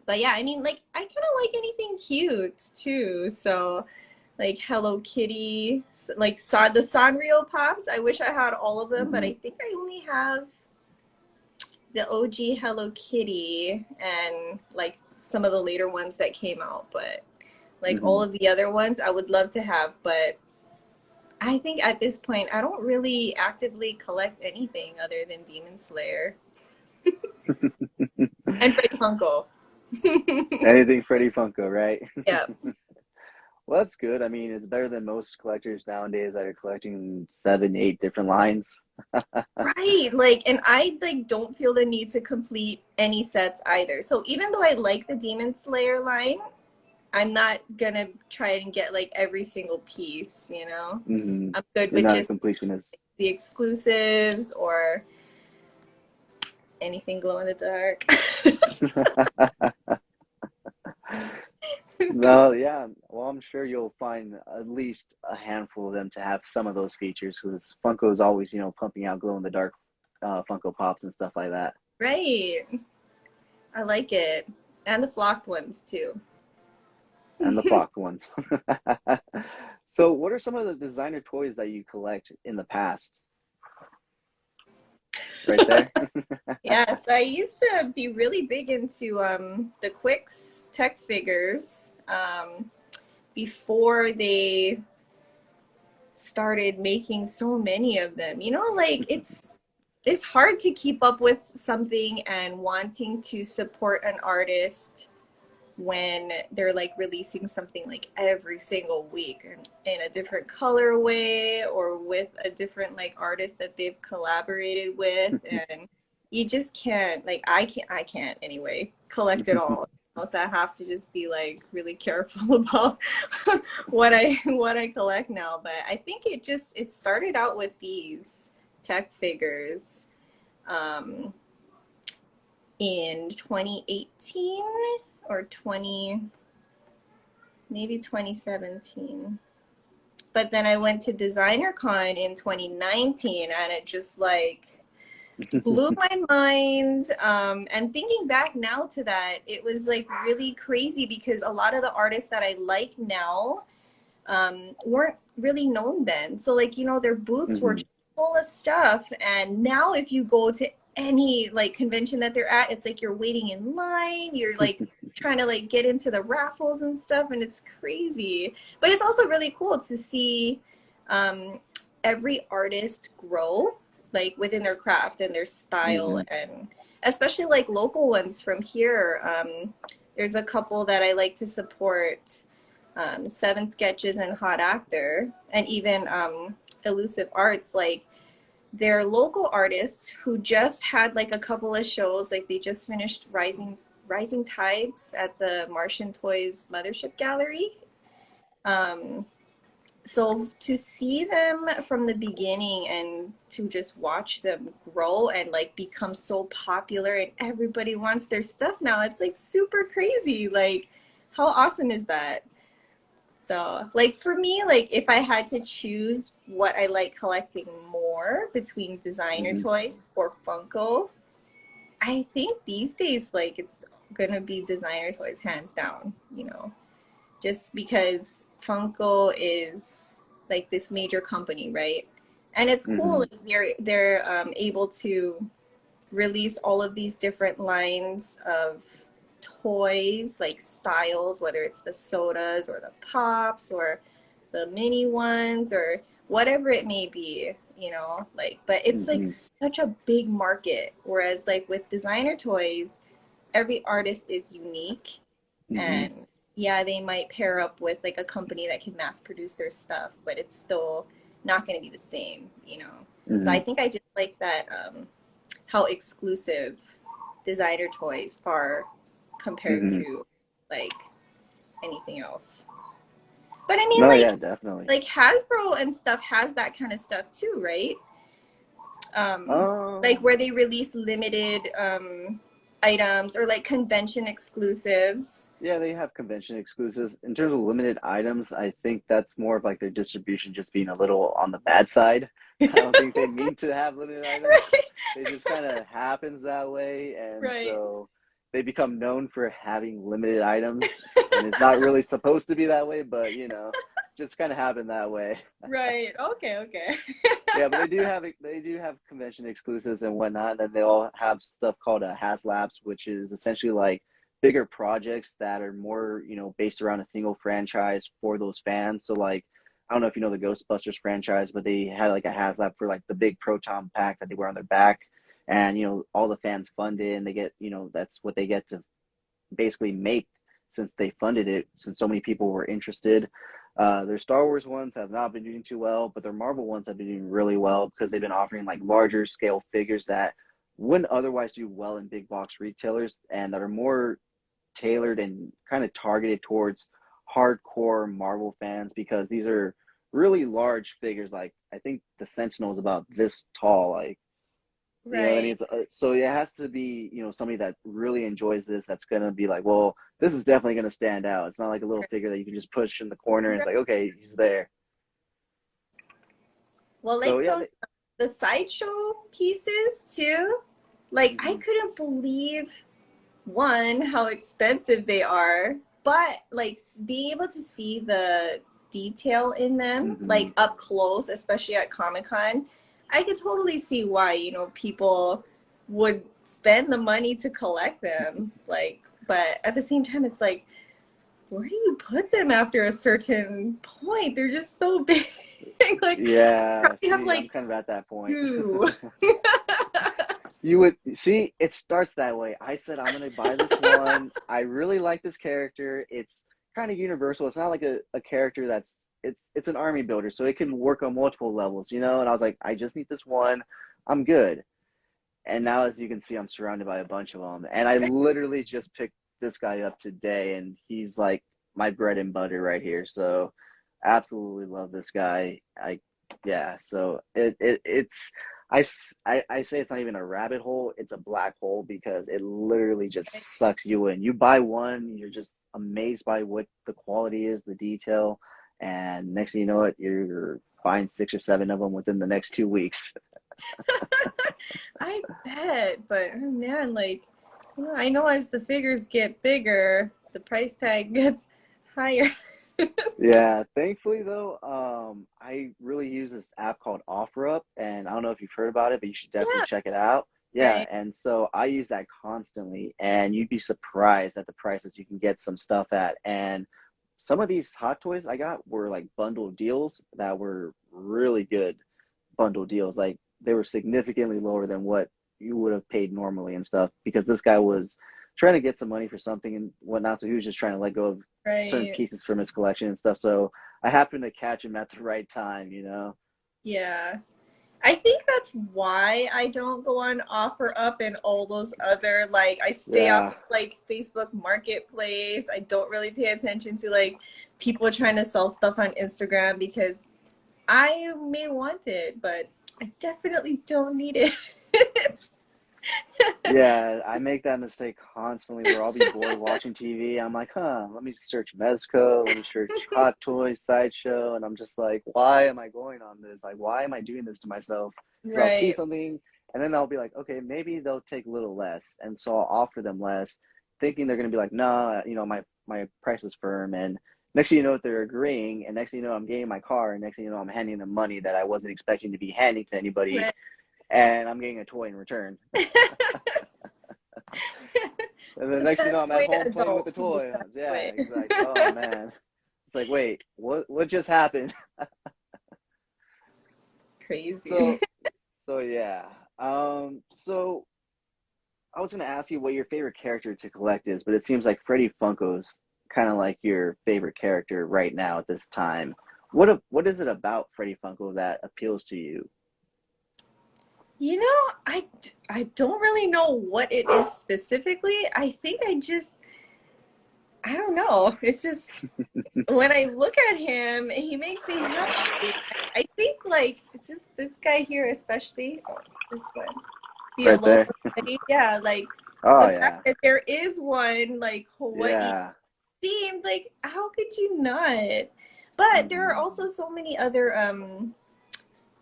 But yeah, I mean, like, I kind of like anything cute too. So, like Hello Kitty, like the Sanrio Pops. I wish I had all of them, but Hmm. I think I only have the OG Hello Kitty and like some of the later ones that came out. But like all Hmm. of the other ones, I would love to have. But I think at this point, I don't really actively collect anything other than Demon Slayer and Freddy Funko. Anything Freddy Funko, right? Yeah. Well, that's good. I mean, it's better than most collectors nowadays that are collecting 7, 8 different lines. Right. Like, and I like don't feel the need to complete any sets either. So even though I like the Demon Slayer line, I'm not gonna try and get like every single piece. Hmm. I'm good You're with not a just completionist. the exclusives or anything glow in the dark. No, yeah. Well, I'm sure you'll find at least a handful of them to have some of those features because Funko is always, pumping out glow in the dark Funko Pops and stuff like that, Right. I like it. And the flocked ones too. and the flocked ones. So, what are some of the designer toys that you collect in the past? Right there. Yes, I used to be really big into the Quicks tech figures before they started making so many of them. Like it's hard to keep up with something and wanting to support an artist when they're like releasing something like every single week and in a different colorway or with a different like artist that they've collaborated with, and you just can't, like, I can't anyway collect it all. So I have to just be like really careful about what I collect now. But I think it started out with these tech figures um in 2018 or 20, maybe 2017. But then I went to Designer Con in 2019 and it just like blew my mind. And thinking back now to that, it was like really crazy because a lot of the artists that I like now weren't really known then. So like, their booths were Hmm. just full of stuff. And now if you go to any like convention that they're at, it's like you're waiting in line, you're like trying to like get into the raffles and stuff, and it's crazy. But it's also really cool to see um, every artist grow like within their craft and their style, Hmm. and especially like local ones from here. There's a couple that I like to support, Seven Sketches and Hot Actor, and even Elusive Arts. Like they're local artists who just had like a couple of shows. Like they just finished Rising Tides at the Martian Toys Mothership Gallery. Um, so to see them from the beginning and to just watch them grow and like become so popular and everybody wants their stuff now, it's like super crazy. Like how awesome is that? So, like for me, like if I had to choose what I like collecting more between designer Hmm. toys or Funko, I think these days like it's gonna be designer toys hands down, just because Funko is like this major company, right? And it's cool Mm-hmm. if they're able to release all of these different lines of toys, like styles, whether it's the sodas or the pops or the mini ones or whatever it may be, like, but it's like Mm-hmm. such a big market. Whereas, like, with designer toys, every artist is unique. Mm-hmm. And yeah, they might pair up with like a company that can mass produce their stuff, but it's still not going to be the same. So Mm-hmm. I think I just like that, how exclusive designer toys are compared Mm-hmm. to like anything else. But I mean, No, like yeah, definitely. like Hasbro and stuff has that kind of stuff too, right? Like Um, where they release limited items or like convention exclusives. yeah, they have convention exclusives. In terms of limited items, I think that's more of like their distribution just being a little on the bad side. I don't think they mean to have limited items. Right. It just kind of happens that way, and Right. so they become known for having limited items, and it's not really supposed to be that way, but just kind of happened that way. Right. Okay, okay. Yeah, but they do have convention exclusives and whatnot. And then they all have stuff called HasLabs, which is essentially like bigger projects that are more based around a single franchise for those fans. So like I don't know if you know the Ghostbusters franchise, but they had like a HasLab for like the big proton pack that they wear on their back, and all the fans fund it, and they get that's what they get to basically make since they funded it, since so many people were interested. Their Star Wars ones have not been doing too well, but their Marvel ones have been doing really well because they've been offering like larger scale figures that wouldn't otherwise do well in big box retailers and that are more tailored and kind of targeted towards hardcore Marvel fans because these are really large figures. Like I think the Sentinel is about this tall. Like you know what I mean? Right. So it has to be, somebody that really enjoys this that's going to be like, well, this is definitely going to stand out. It's not like a little figure that you can just push in the corner and it's Right. like, okay, he's there. Well, So like yeah, those the sideshow pieces too. Like I mm-hmm, couldn't believe one how expensive they are, but like being able to see the detail in them mm-hmm. like up close, especially at Comic-Con, I could totally see why, people would spend the money to collect them. Like, but at the same time it's like where do you put them after a certain point? They're just so big. Like Yeah, probably have see, I'm like kind of at that point. two. You would see it starts that way. I said I'm gonna buy this one. I really like this character. It's kind of universal. It's not like a character that's it's an army builder, so it can work on multiple levels, And I was like, I just need this one. I'm good. And now, as you can see, I'm surrounded by a bunch of them. And I literally just picked this guy up today, and he's like my bread and butter right here. So, absolutely love this guy. Yeah. So it's I say it's not even a rabbit hole; it's a black hole because it literally just sucks you in. You buy one, you're just amazed by what the quality is, the detail, and next thing you know it, you're buying 6 or 7 of them within the next 2 weeks. I bet, but oh man, like I know as the figures get bigger, the price tag gets higher. Yeah, thankfully though, I really use this app called OfferUp, and I don't know if you've heard about it, but you should definitely Yeah, check it out. Yeah, right. and so I use that constantly, and you'd be surprised at the prices you can get some stuff at. And some of these hot toys I got were like bundle deals that were really good bundle deals. Like they were significantly lower than what you would have paid normally and stuff because this guy was trying to get some money for something and whatnot. So he was just trying to let go of certain Right. pieces from his collection and stuff. So I happened to catch him at the right time. Yeah. I think that's why I don't go on OfferUp and all those other like I stay off Yeah. of like Facebook Marketplace. I don't really pay attention to like people trying to sell stuff on Instagram because I may want it, but I definitely don't need it. Yeah, I make that mistake constantly where I'll be bored watching TV. I'm like, let me search Mezco, let me search Hot Toys, Sideshow, and I'm just like, why am I going on this? Like, why am I doing this to myself? Because I'll see Right. something and then I'll be like, okay, maybe they'll take a little less. And so I'll offer them less, thinking they're going to be like, nah, my price is firm. And next thing you know, they're agreeing, and next thing you know, I'm getting my car, and next thing you know, I'm handing them money that I wasn't expecting to be handing to anybody, Right. and I'm getting a toy in return. And It's then the next thing you know, best I'm at way to home playing with the adults in the toy. best Yeah, way. exactly. Oh man, it's like, wait, what just happened? Crazy. So so yeah. So I was gonna ask you what your favorite character to collect is, but it seems like Freddy Funko's kind of like your favorite character right now at this time. What is it about Freddy Funko that appeals to you? You know, I don't really know what it is specifically. I think I don't know. It's just when I look at him, he makes me happy. I think like just this guy here, especially this one, the Right Aloha there. Betty. Yeah, like Oh the fact yeah, that there is one like Hawaii yeah. themed, like how could you not? But there are Hmm. also so many other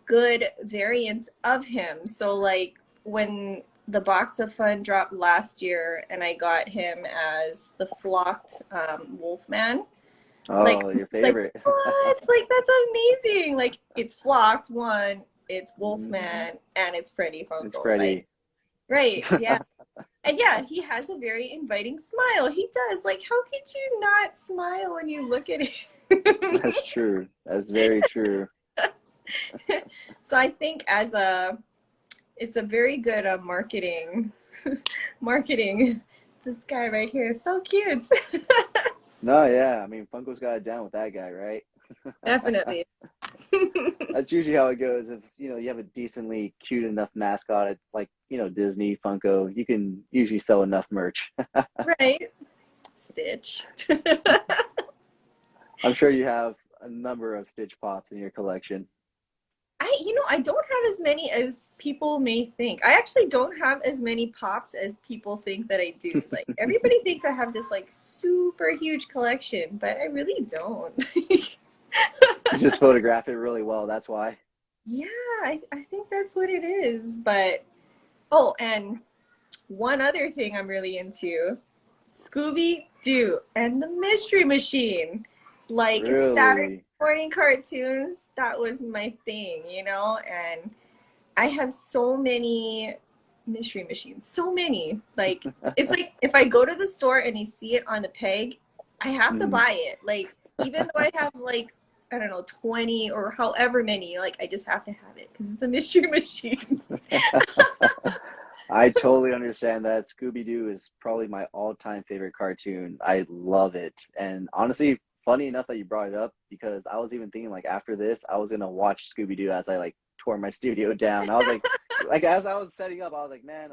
good variants of him. So like when the box of fun dropped last year and I got him as the flocked Wolfman, like Oh, your like favorite. what? Like that's amazing. Like it's flocked one, it's Hmm. Wolfman, and it's Freddy It's Funko. Like Freddy. right, yeah. And yeah, he has a very inviting smile. He does. Like how could you not smile when you look at him? That's true. That's very true. So I think as a it's a very good marketing. This guy right here is so cute. No, yeah. I mean, Funko's got it down with that guy, right? Definitely. That's usually how it goes. If you have a decently cute enough mascot at like Disney, Funko, you can usually sell enough merch. Right. Stitch. I'm sure you have a number of Stitch Pops in your collection. I don't have as many as people may think. I actually don't have as many pops as people think that I do. Like everybody thinks I have this like super huge collection, but I really don't. You just photograph it really well. That's why. Yeah, I think that's what it is. But oh, and one other thing I'm really into, Scooby Doo and the Mystery Machine. Like Saturday Really. morning cartoons, that was my thing, And I have so many Mystery Machines, so many. Like it's like if I go to the store and I see it on the peg, I have to Mhm. buy it. Like even though I have like I don't know 20 or however many, like I just have to have it because it's a Mystery Machine. I totally understand that. Scooby Doo is probably my all-time favorite cartoon. I love it. And honestly, funny enough that you brought it up because I was even thinking like after this, I was gonna watch Scooby Doo as I like tore my studio down. I was like as I was setting up, I was like, man,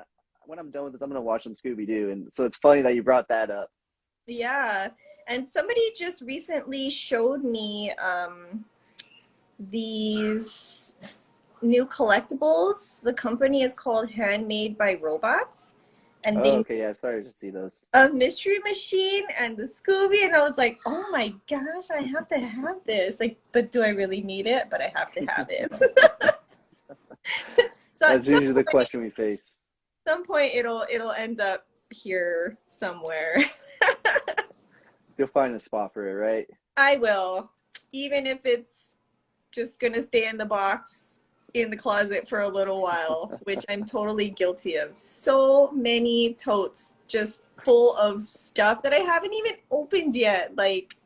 when I'm done with this, I'm gonna watch some Scooby Doo. And so it's funny that you brought that up. Yeah. And somebody just recently showed me these new collectibles. The company is called Handmade by Robots. And Oh, they okay, yeah, sorry to see those. a mystery machine and the Scooby, and I was like, oh my gosh, I have to have this. Like, but do I really need it? But I have to have it. So at That's usually the question we face. some point it'll end up here somewhere. You'll find a spot for it, right? I will, even if it's just gonna stay in the box in the closet for a little while, which I'm totally guilty of. So many totes just full of stuff that I haven't even opened yet. Like,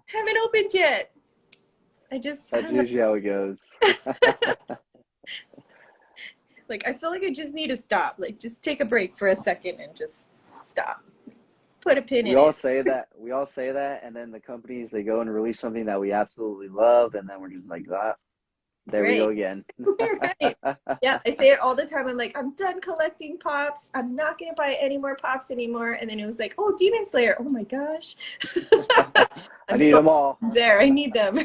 haven't opened yet. I just That's haven't. usually how it goes. Like, I feel like I just need to stop. Like, just take a break for a second and just stop. Put a pin We in all it. say that. We all say that, and then the companies they go and release something that we absolutely love, and then we're just like, ah, there we go Right. again. Right. Yeah, I say it all the time. I'm like, I'm done collecting pops. I'm not gonna buy any more pops anymore. And then it was like, oh, Demon Slayer. Oh my gosh. I I'm need so them all. there. I need them.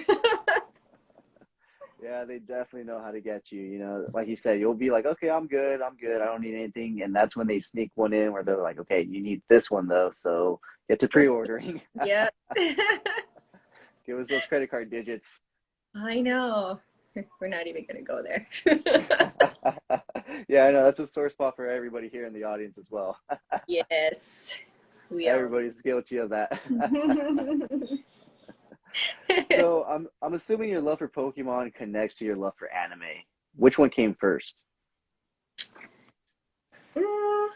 Yeah, they definitely know how to get you. Like you said, you'll be like, okay, I'm good. I'm good. I don't need anything. And that's when they sneak one in where they're like, okay, you need this one though. So get to pre-ordering. Yeah. Give us those credit card digits. I know. We're not even gonna go there. Yeah, I know. That's a sore spot for everybody here in the audience as well. Yes, we all. Everybody's guilty of that. So I'm assuming your love for Pokemon connects to your love for anime. Which one came first? Mm,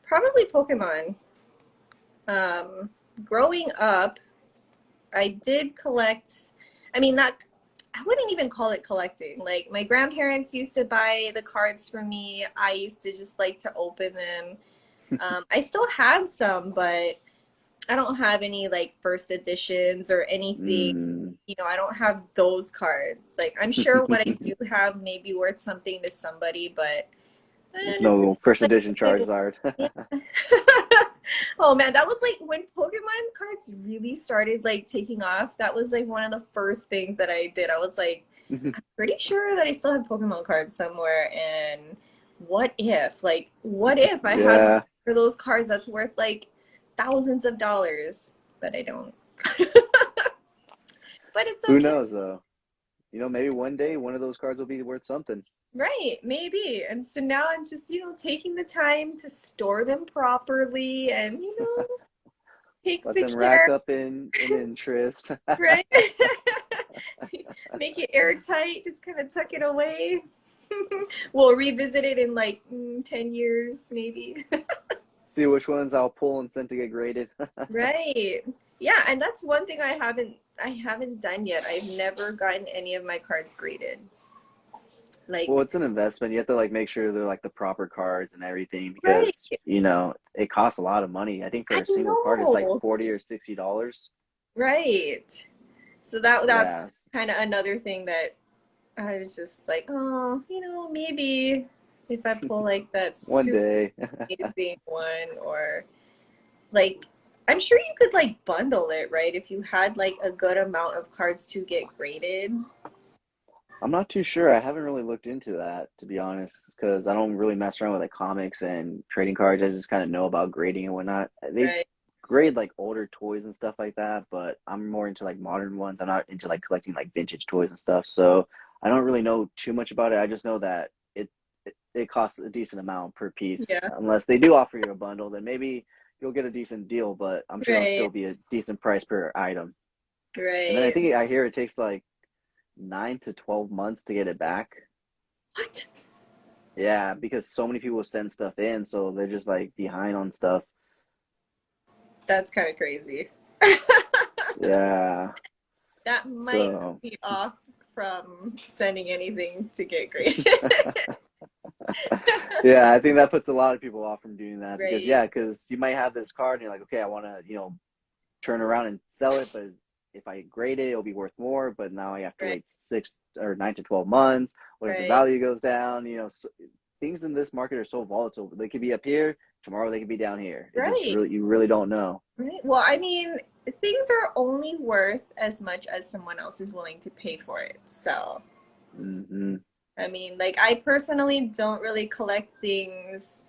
probably Pokemon. Um, Growing up, I did collect, I mean, not, I wouldn't even call it collecting. Like, my grandparents used to buy the cards for me. I used to just like to open them. I still have some, but I don't have any like first editions or anything. Mm. I don't have those cards. Like, I'm sure what I do have may be worth something to somebody, but It's just no first like, edition Charizard. yeah. Oh man, that was like when Pokemon cards really started like taking off. That was like one of the first things that I did. I was like, I'm pretty sure that I still have Pokemon cards somewhere. And what if I have Yeah. for those cards that's worth like thousands of dollars, but I don't. But it's Who okay. knows though? Maybe one day one of those cards will be worth something. Right, maybe. And so now I'm just, taking the time to store them properly and, take Let the them rack care, up in interest. right? Make it airtight, just kind of tuck it away. We'll revisit it in like 10 years, maybe. See which ones I'll pull and send to get graded. Right. Yeah, and that's one thing I haven't done yet. I've never gotten any of my cards graded. Well, Like, it's an investment. You have to like make sure they're like the proper cards and everything right. because, it costs a lot of money. I think for I a single card it's like know. 40 or $60. Right. So that's Yeah. kind of another thing that I was just like, oh, maybe if I pull like that One super day. amazing one, or like, I'm sure you could like bundle it, right? If you had like a good amount of cards to get graded. I'm not too sure. I haven't really looked into that, to be honest, because I don't really mess around with like comics and trading cards. I just kind of know about grading and whatnot. They Right. grade like older toys and stuff like that, but I'm more into like modern ones. I'm not into like collecting like vintage toys and stuff. So I don't really know too much about it. I just know that it costs a decent amount per piece. Yeah. Unless they do offer you a bundle, then maybe you'll get a decent deal, but I'm sure it'll Right. still be a decent price per item. And then Right. I hear it takes like 9 to 12 months to get it back. What? Yeah, because so many people send stuff in, so they're just like behind on stuff. That's kind of crazy. Yeah. That might So, be off from sending anything to get graded. yeah, I think that puts a lot of people off from doing that because, Right. yeah, because you might have this card and you're like, okay, I want to, turn around and sell it, but if I grade it, it'll be worth more. But now I have to Right. wait 6 or 9 to 12 months. What if the Right. value goes down? So, things in this market are so volatile. They could be up here tomorrow. They could be down here. It just Right. really, you really don't know. Right. Well, I mean, things are only worth as much as someone else is willing to pay for it. So, Hmm. I mean, like, I personally don't really collect things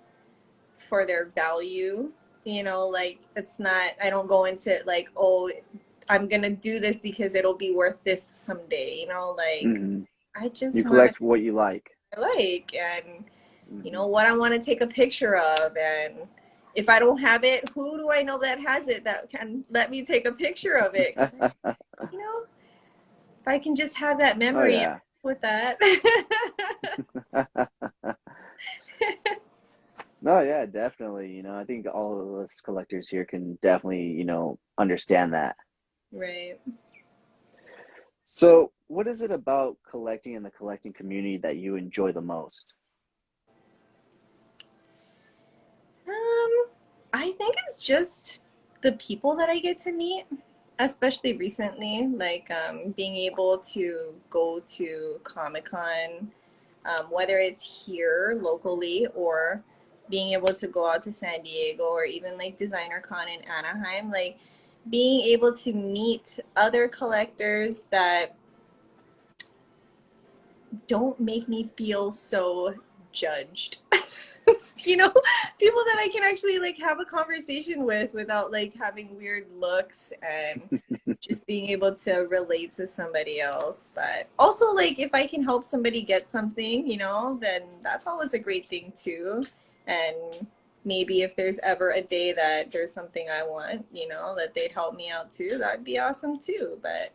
for their value. Like, it's not, I don't go into it like, oh, I'm gonna do this because it'll be worth this someday. Like, Hmm. I just You want collect what you like. to like, and Hmm. what I want to take a picture of. And if I don't have it, who do I know that has it that can let me take a picture of it? Because if I can just have that Oh memory yeah. with that. No, yeah, definitely. I think all of us collectors here can definitely, understand that. Right. So, what is it about collecting in the collecting community that you enjoy the most? Um, I think it's just the people that I get to meet, especially recently, like being able to go to Comic-Con, whether it's here locally or being able to go out to San Diego or even like Designer Con in Anaheim, like being able to meet other collectors that don't make me feel so judged. you know, People that I can actually like have a conversation with without like having weird looks, and just being able to relate to somebody else. But also, like, if I can help somebody get something, then that's always a great thing too. And maybe if there's ever a day that there's something I want, that they'd help me out too, that'd be awesome too. But,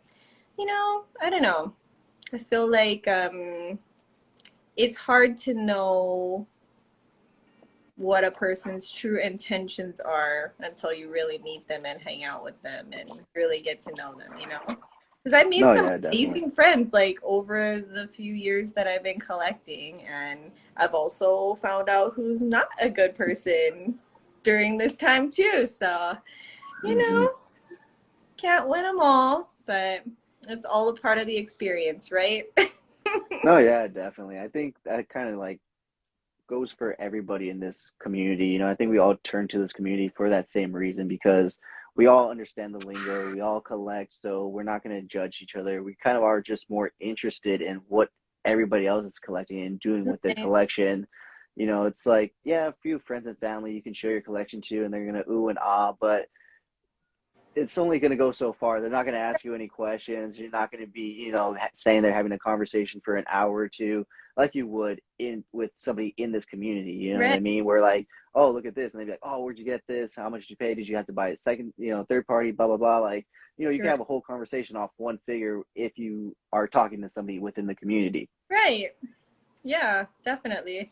I don't know. I feel like it's hard to know what a person's true intentions are until you really meet them and hang out with them and really get to know them. Because I've made No, some yeah, definitely. amazing friends like over the few years that I've been collecting, and I've also found out who's not a good person during this time too. So, you Hmm. know, can't win them all, but it's all a part of the experience, right? No, yeah, definitely. I think that kind of like goes for everybody in this community. I think we all turn to this community for that same reason because we all understand the lingo, we all collect, so we're not going to judge each other. We kind of are just more interested in what everybody else is collecting and doing with their Right. collection. It's like, yeah, a few friends and family you can show your collection to, and they're going to ooh and ah, but it's only going to go so far. They're not going to ask you any questions. You're not going to be, saying they're having a conversation for an hour or two like you would in with somebody in this community. You know what I Right. mean? We're like, oh, look at this, and they'd be like, oh, where'd you get this? How much did you pay? Did you have to buy a second, third party? Blah blah blah. Like, you can Right. have a whole conversation off one figure if you are talking to somebody within the community. Right. Yeah, definitely.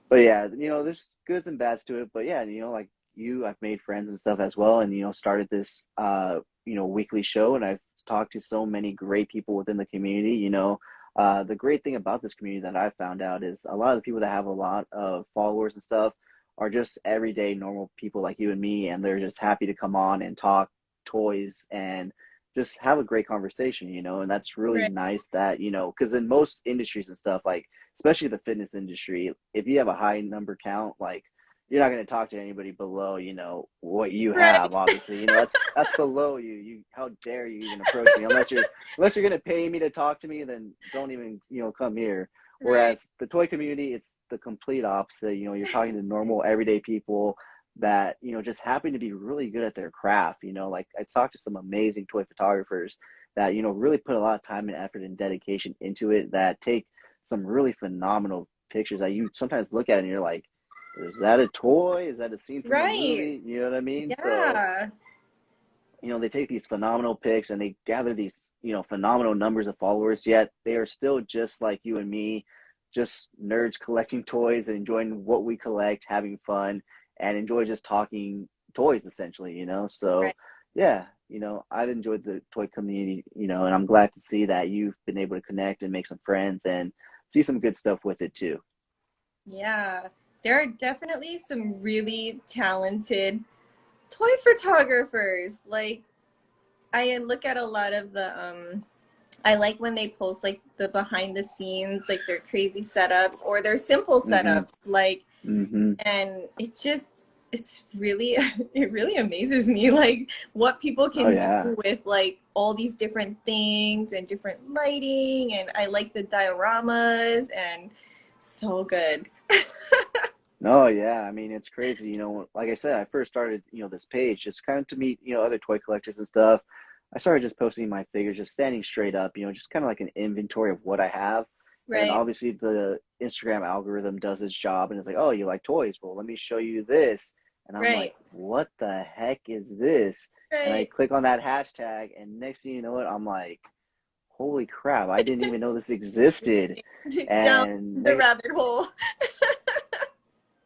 But yeah, there's goods and bads to it. But yeah, like I've made friends and stuff as well, and started this weekly show, and I've talked to so many great people within the community. The great thing about this community that I found out is a lot of the people that have a lot of followers and stuff are just everyday normal people like you and me, and they're just happy to come on and talk toys and just have a great conversation, and that's really Right. nice that, because in most industries and stuff, like especially the fitness industry, if you have a high number count, like you're not going to talk to anybody below, what you have. Right. Obviously, that's below you. How dare you even approach me unless you're going to pay me to talk to me, then don't even come here. Right. Whereas the toy community, it's the complete opposite. You're talking to normal everyday people that just happen to be really good at their craft. Like I talked to some amazing toy photographers that really put a lot of time and effort and dedication into it, that take some really phenomenal pictures that you sometimes look at and you're like, is that a toy? Is that a scene from a Right. movie? You know what I mean? So, Yeah. they take these phenomenal pics and they gather these, phenomenal numbers of followers, yet they are still just like you and me, just nerds collecting toys and enjoying what we collect, having fun, and enjoy just talking toys essentially. So, Right. yeah, I've enjoyed the toy community, and I'm glad to see that you've been able to connect and make some friends and see some good stuff with it too. Yeah. There are definitely some really talented toy photographers. Like I look at a lot of the I like when they post like the behind the scenes, like their crazy setups or their simple Mm-hmm. setups. Like, Mm-hmm. and it's really it really amazes me like what people Oh can yeah. do with like all these different things and different lighting, and I like the dioramas and so good. No, yeah. I mean, it's crazy. Like I said, I first started, this page just kind of to meet, other toy collectors and stuff. I started just posting my figures, just standing straight up, just kind of like an inventory of what I have. And then Right. obviously the Instagram algorithm does its job and it's like, oh, you like toys? Well, let me show you this. And I'm like, Right. what the heck is this? And I Right. click on that hashtag, and next thing you know it, I'm like, holy crap, I didn't even know this existed. Down And the rabbit hole.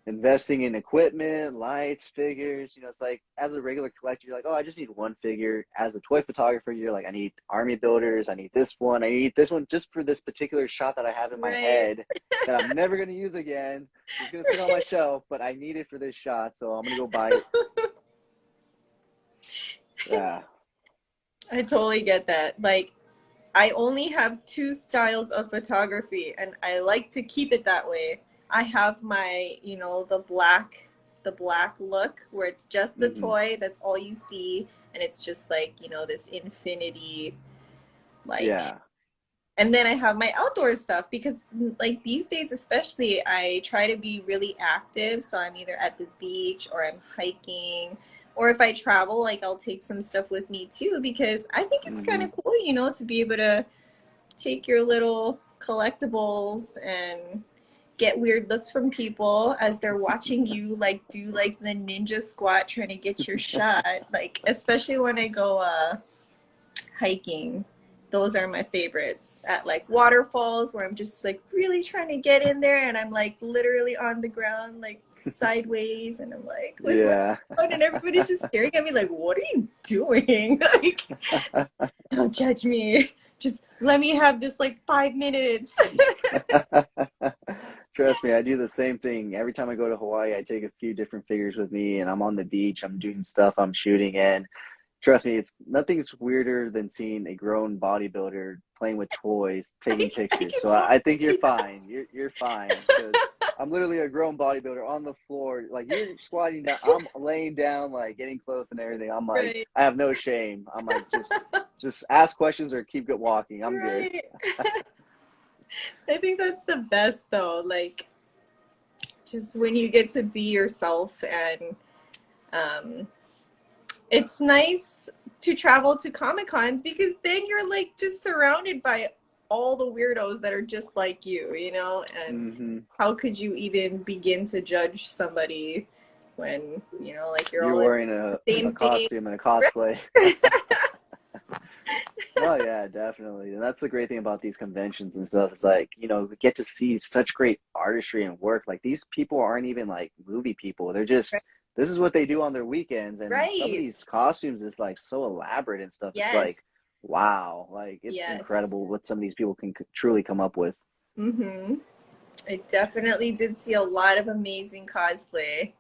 investing in equipment, lights, figures. It's like as a regular collector, you're like, oh, I just need one figure. As a toy photographer, you're like, I need army builders. I need this one. I need this one just for this particular shot that I have in my Right. head that I'm never going to use again. It's going to sit on my shelf, but I need it for this shot. So I'm going to go buy it. Yeah. I totally get that. Like, I only have two styles of photography, and I like to keep it that way. I have my, the black look where it's just the Hmm. toy, that's all you see, and it's just like, this infinity, like, Yeah. and then I have my outdoor stuff because, like, these days, especially, I try to be really active. So I'm either at the beach or I'm hiking. Or if I travel, like, I'll take some stuff with me too because I think it's kind Hmm. of cool, to be able to take your little collectibles and, get weird looks from people as they're watching you like do like the ninja squat trying to get your shot. Like especially when I go hiking. Those are my favorites at like waterfalls where I'm just like really trying to get in there and I'm like literally on the ground like sideways and I'm like what Yeah. and everybody's just staring at me like what are you doing? Like don't judge me. Just let me have this like 5 minutes. Trust me, I do the same thing. Every time I go to Hawaii, I take a few different figures with me and I'm on the beach, I'm doing stuff, I'm shooting, and trust me, it's nothing's weirder than seeing a grown bodybuilder playing with toys, taking I pictures. can So I think you're totally see that. fine. You're fine because I'm literally a grown bodybuilder on the floor. Like you're squatting down, I'm laying down, like getting close and everything. I'm like, Right. I have no shame. I'm like, just ask questions or keep it walking. I'm good. Right. I think that's the best though. Like just when you get to be yourself and um it's nice to travel to Comic Cons because then you're like just surrounded by all the weirdos that are just like you know? And Hmm. how could you even begin to judge somebody when, you know, like you're You're all in wearing the a same thing? costume and a cosplay. No, yeah, definitely. And that's the great thing about these conventions and stuff. Is like, we get to see such great artistry and work. Like these people aren't even like movie people. They're just this is what they do on their weekends. And some of Right. these costumes is like so elaborate and stuff. It's like, Yes. wow, like it's Yes. incredible what some of these people can truly come up with. Mm-hmm. I definitely did see a lot of amazing cosplay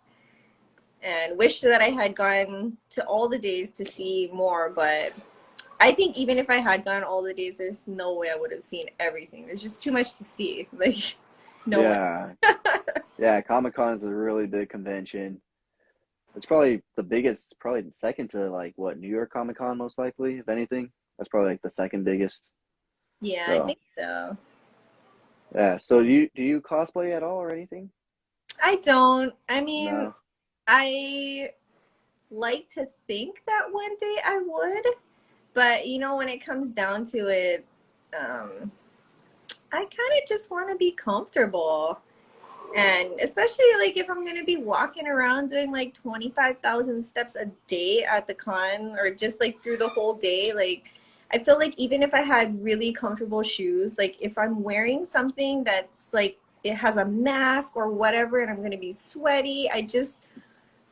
and wish that I had gone to all the days to see more, but I think even if I had gone all the days, there's no way I would have seen everything. There's just too much to see. Like, no way. Yeah. Yeah, Comic-Con is a really big convention. It's probably the biggest, probably second to like what, New York Comic Con most likely, if anything. That's probably like the second biggest. Yeah, I So think so. yeah. So do you cosplay at all or anything? I don't. I mean, No. I like to think that one day I would, but you know, when it comes down to it, um, I kind of just want to be comfortable. And especially like if I'm gonna be walking around doing like 25,000 steps a day at the con or just like through the whole day, like I feel like even if I had really comfortable shoes, like if I'm wearing something that's like it has a mask or whatever and I'm gonna be sweaty, I just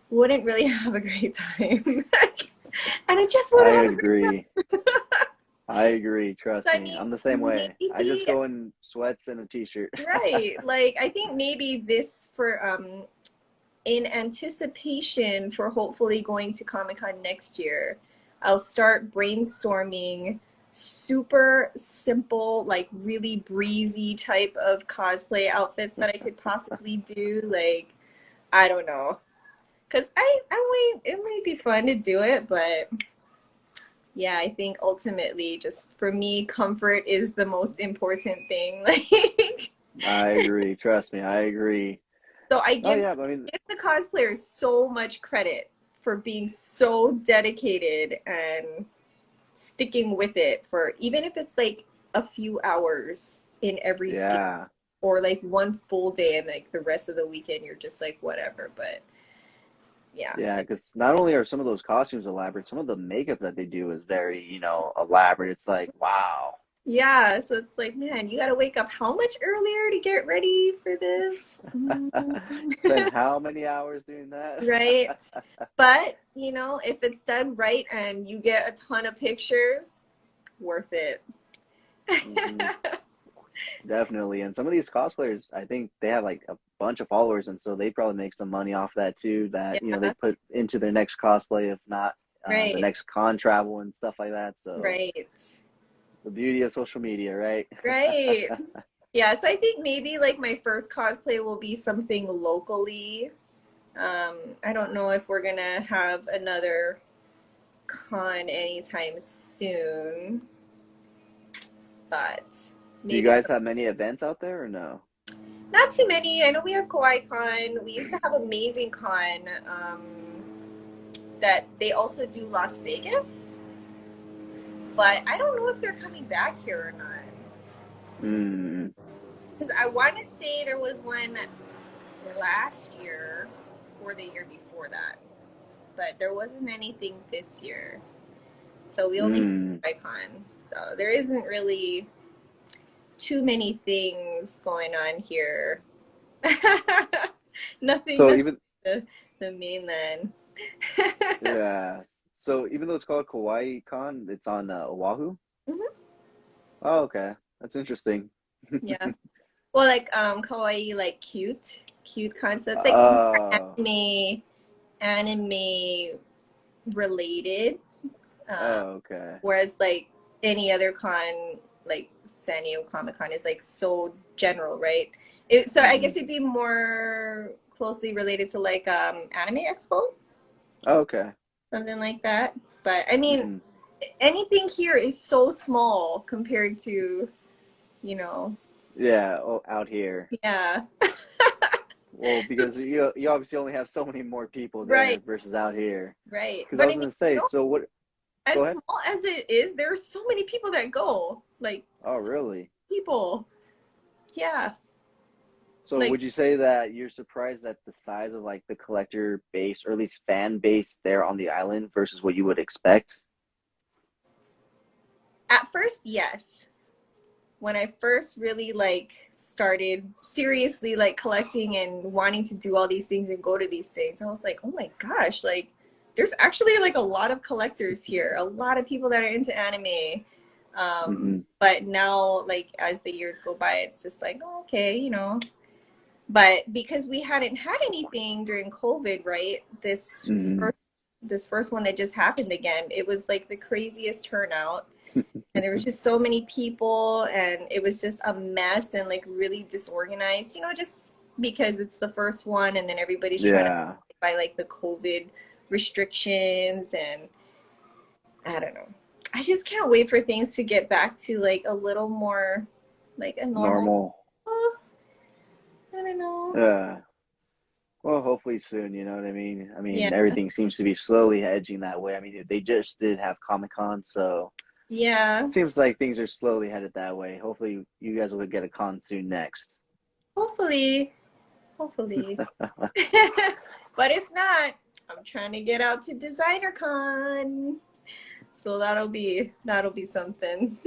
wouldn't really have a great time. And I just want I to have a agree. great I agree. time. Trust I me. mean, I'm the same way. I just maybe go in sweats and a t-shirt. right. Like I think maybe this for in anticipation for hopefully going to Comic Con next year, I'll start brainstorming super simple, like really breezy type of cosplay outfits that I could possibly do. Like, I don't know. Because it might be fun to do it, but yeah, I think ultimately, just for me, comfort is the most important thing. Like, I agree. Trust me. I agree. so Oh yeah, but I mean, give the cosplayers so much credit for being so dedicated and sticking with it for even if it's like a few hours in every day yeah. or like one full day and like the rest of the weekend you're just like whatever. But yeah, Yeah, like because not only are some of those costumes elaborate, some of the makeup that they do is very, elaborate. It's like, wow. yeah, so it's like, man, you gotta wake up how much earlier to get ready for this? Spend how many hours doing that? Right. But, you know, if it's done right and you get a ton of pictures, worth it. Hmm. Definitely. And some of these cosplayers, I think they have like a bunch of followers, and so they probably make some money off that too. That they Yeah, put into their next cosplay, if not the right, next con travel and stuff like that. So right, the beauty of social media, right? right. Yeah, so I think maybe like my first cosplay will be something locally. I don't know if we're gonna have another con anytime soon, but Do you maybe guys some, have many events out there or no? not too many. I know we have Kawaii Con. We used to have Amazing Con. That they also do Las Vegas, but I don't know if they're coming back here or not. Hmm. Because I want to say there was one last year or the year before that, but there wasn't anything this year. So we only Mm. have Icon. So there isn't really too many things going on here. So Nothing even the, the mainland. yeah. So even though it's called Kauai Con, it's on Oahu. Mhm. Oh, okay. That's interesting. Yeah. Well, like kawaii, like cute concepts, like more Oh, anime related. Um, oh, okay. whereas like any other con, like San Diego Comic Con, is like so general, right? So I Hmm. guess it'd be more closely related to like Anime Expo, Oh, okay. something like that. But I mean, Hmm. anything here is so small compared to, you know, Yeah. Oh, out here. yeah. Well, because you obviously only have so many more people Right, there versus out here. right. Because I But I was mean, gonna say, so what? as Go ahead. small as it is, there are so many people that go. Like, Oh, so really? many people. Yeah. So Like, would you say that you're surprised at the size of like the collector base, or at least fan base there on the island versus what you would expect? at first, yes. When I first really like started seriously like collecting and wanting to do all these things and go to these things, I was like, oh my gosh, like there's actually like a lot of collectors here, a lot of people that are into anime. Hmm. But now, like as the years go by, it's just like, oh, okay, you know. But because we hadn't had anything during COVID, right? Hmm. This first one that just happened again, it was like the craziest turnout, and there was just so many people, and it was just a mess and like really disorganized, you know, just because it's the first one, and then everybody's trying to Yeah. by like the COVID restrictions, and I don't know. I just can't wait for things to get back to like a little more like a normal. Normal. Oh, I don't know. Yeah. Well, hopefully soon, you know what I mean? I Yeah, mean, everything seems to be slowly edging that way. I mean, they just did have Comic-Con, so yeah. it seems like things are slowly headed that way. Hopefully you guys will get a con soon next. Hopefully, hopefully. But if not, I'm trying to get out to Designer Con. So that'll be something.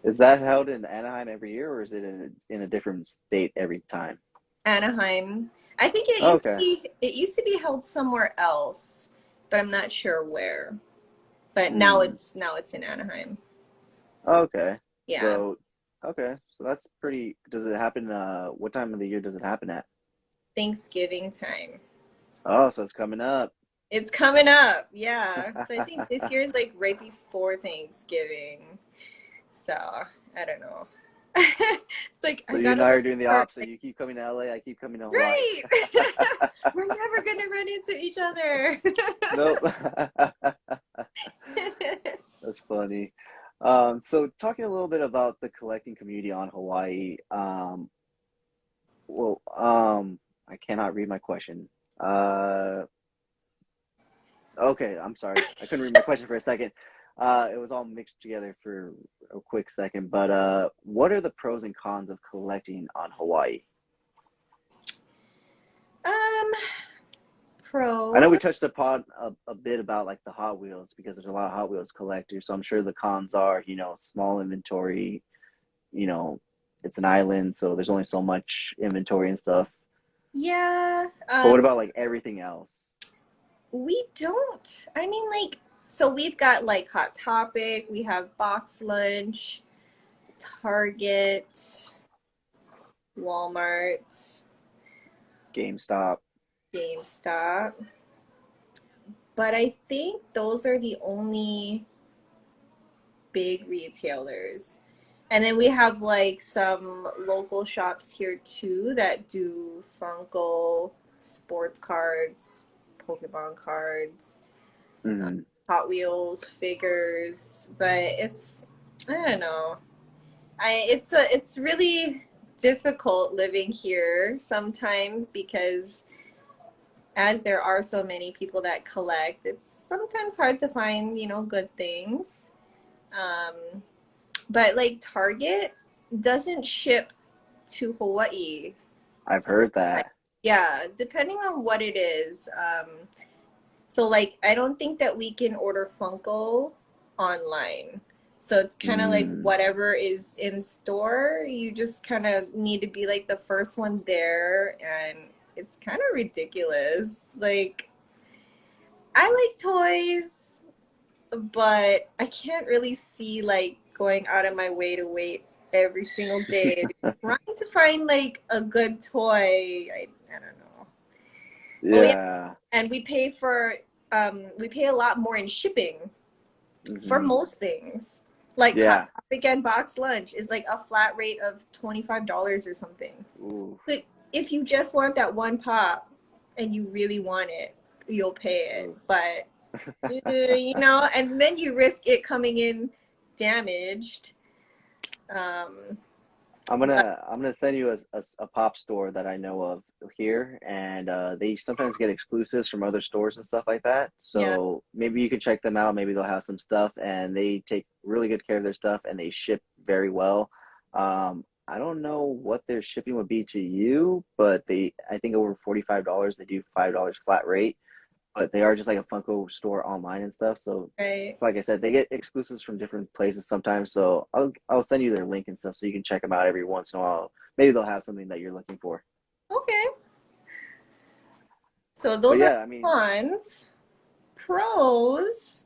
Is that held in Anaheim every year, or is it in a different state every time? Anaheim. I think Okay. it used to be held somewhere else, but I'm not sure where. But Hmm. now it's in Anaheim. Okay. Yeah. So, okay. So that's pretty. Does it happen? What time of the year does it happen at? Thanksgiving time. Oh, so it's coming up. It's coming up. Yeah. So I think this year is like right before Thanksgiving. So I don't know. It's like So I you got and a I little are doing the more opposite. You keep coming to LA, I keep coming to Hawaii. right. We're never gonna run into each other. Nope. That's funny. So talking a little bit about the collecting community on Hawaii. Well, I cannot read my question. Uh, okay, I'm sorry. I couldn't read my question for a second. It was all mixed together for a quick second. But what are the pros and cons of collecting on Hawaii? um, I know Pros. we touched upon a bit about like the Hot Wheels because there's a lot of Hot Wheels collectors. So I'm sure the cons are, small inventory, you know, it's an island, so there's only so much inventory and stuff. Yeah. But what about like everything else? We don't. I mean, like, so we've got like Hot Topic. We have Box Lunch, Target, Walmart, GameStop. GameStop. But I think those are the only big retailers. And then we have like some local shops here too that do Funko, sports cards, Pokemon cards, Mm, Hot Wheels, figures, but I don't know. It's really difficult living here sometimes because as there are so many people that collect, it's sometimes hard to find, good things. Um, but like Target doesn't ship to Hawaii. I've heard that. Yeah, depending on what it is. So like I don't think that we can order Funko online. So it's kind of like Mm. whatever is in store, you just kind of need to be like the first one there, and it's kind of ridiculous. Like I like toys, but I can't really see like going out of my way to wait every single day trying to find like a good toy. I don't know. Oh yeah, Yeah. and we pay a lot more in shipping for Hmm. most things. Like Hot Yeah. Topic and box lunch is like a flat rate of $25 or something. Ooh. So if you just want that one pop and you really want it, you'll pay it. Ooh. But and then you risk it coming in damaged. Um, but I'm gonna send you a pop store that I know of here, and they sometimes get exclusives from other stores and stuff like that. yeah, So maybe you can check them out. Maybe they'll have some stuff, and they take really good care of their stuff, and they ship very well. I don't know what their shipping would be to you, but I think over $45. They do $5 flat rate, but they are just like a Funko store online and stuff. So right. it's like I said, they get exclusives from different places sometimes. So I'll send you their link and stuff so you can check them out every once in a while. Maybe they'll have something that you're looking for. Okay. So But those are yeah, I mean, cons. Pros.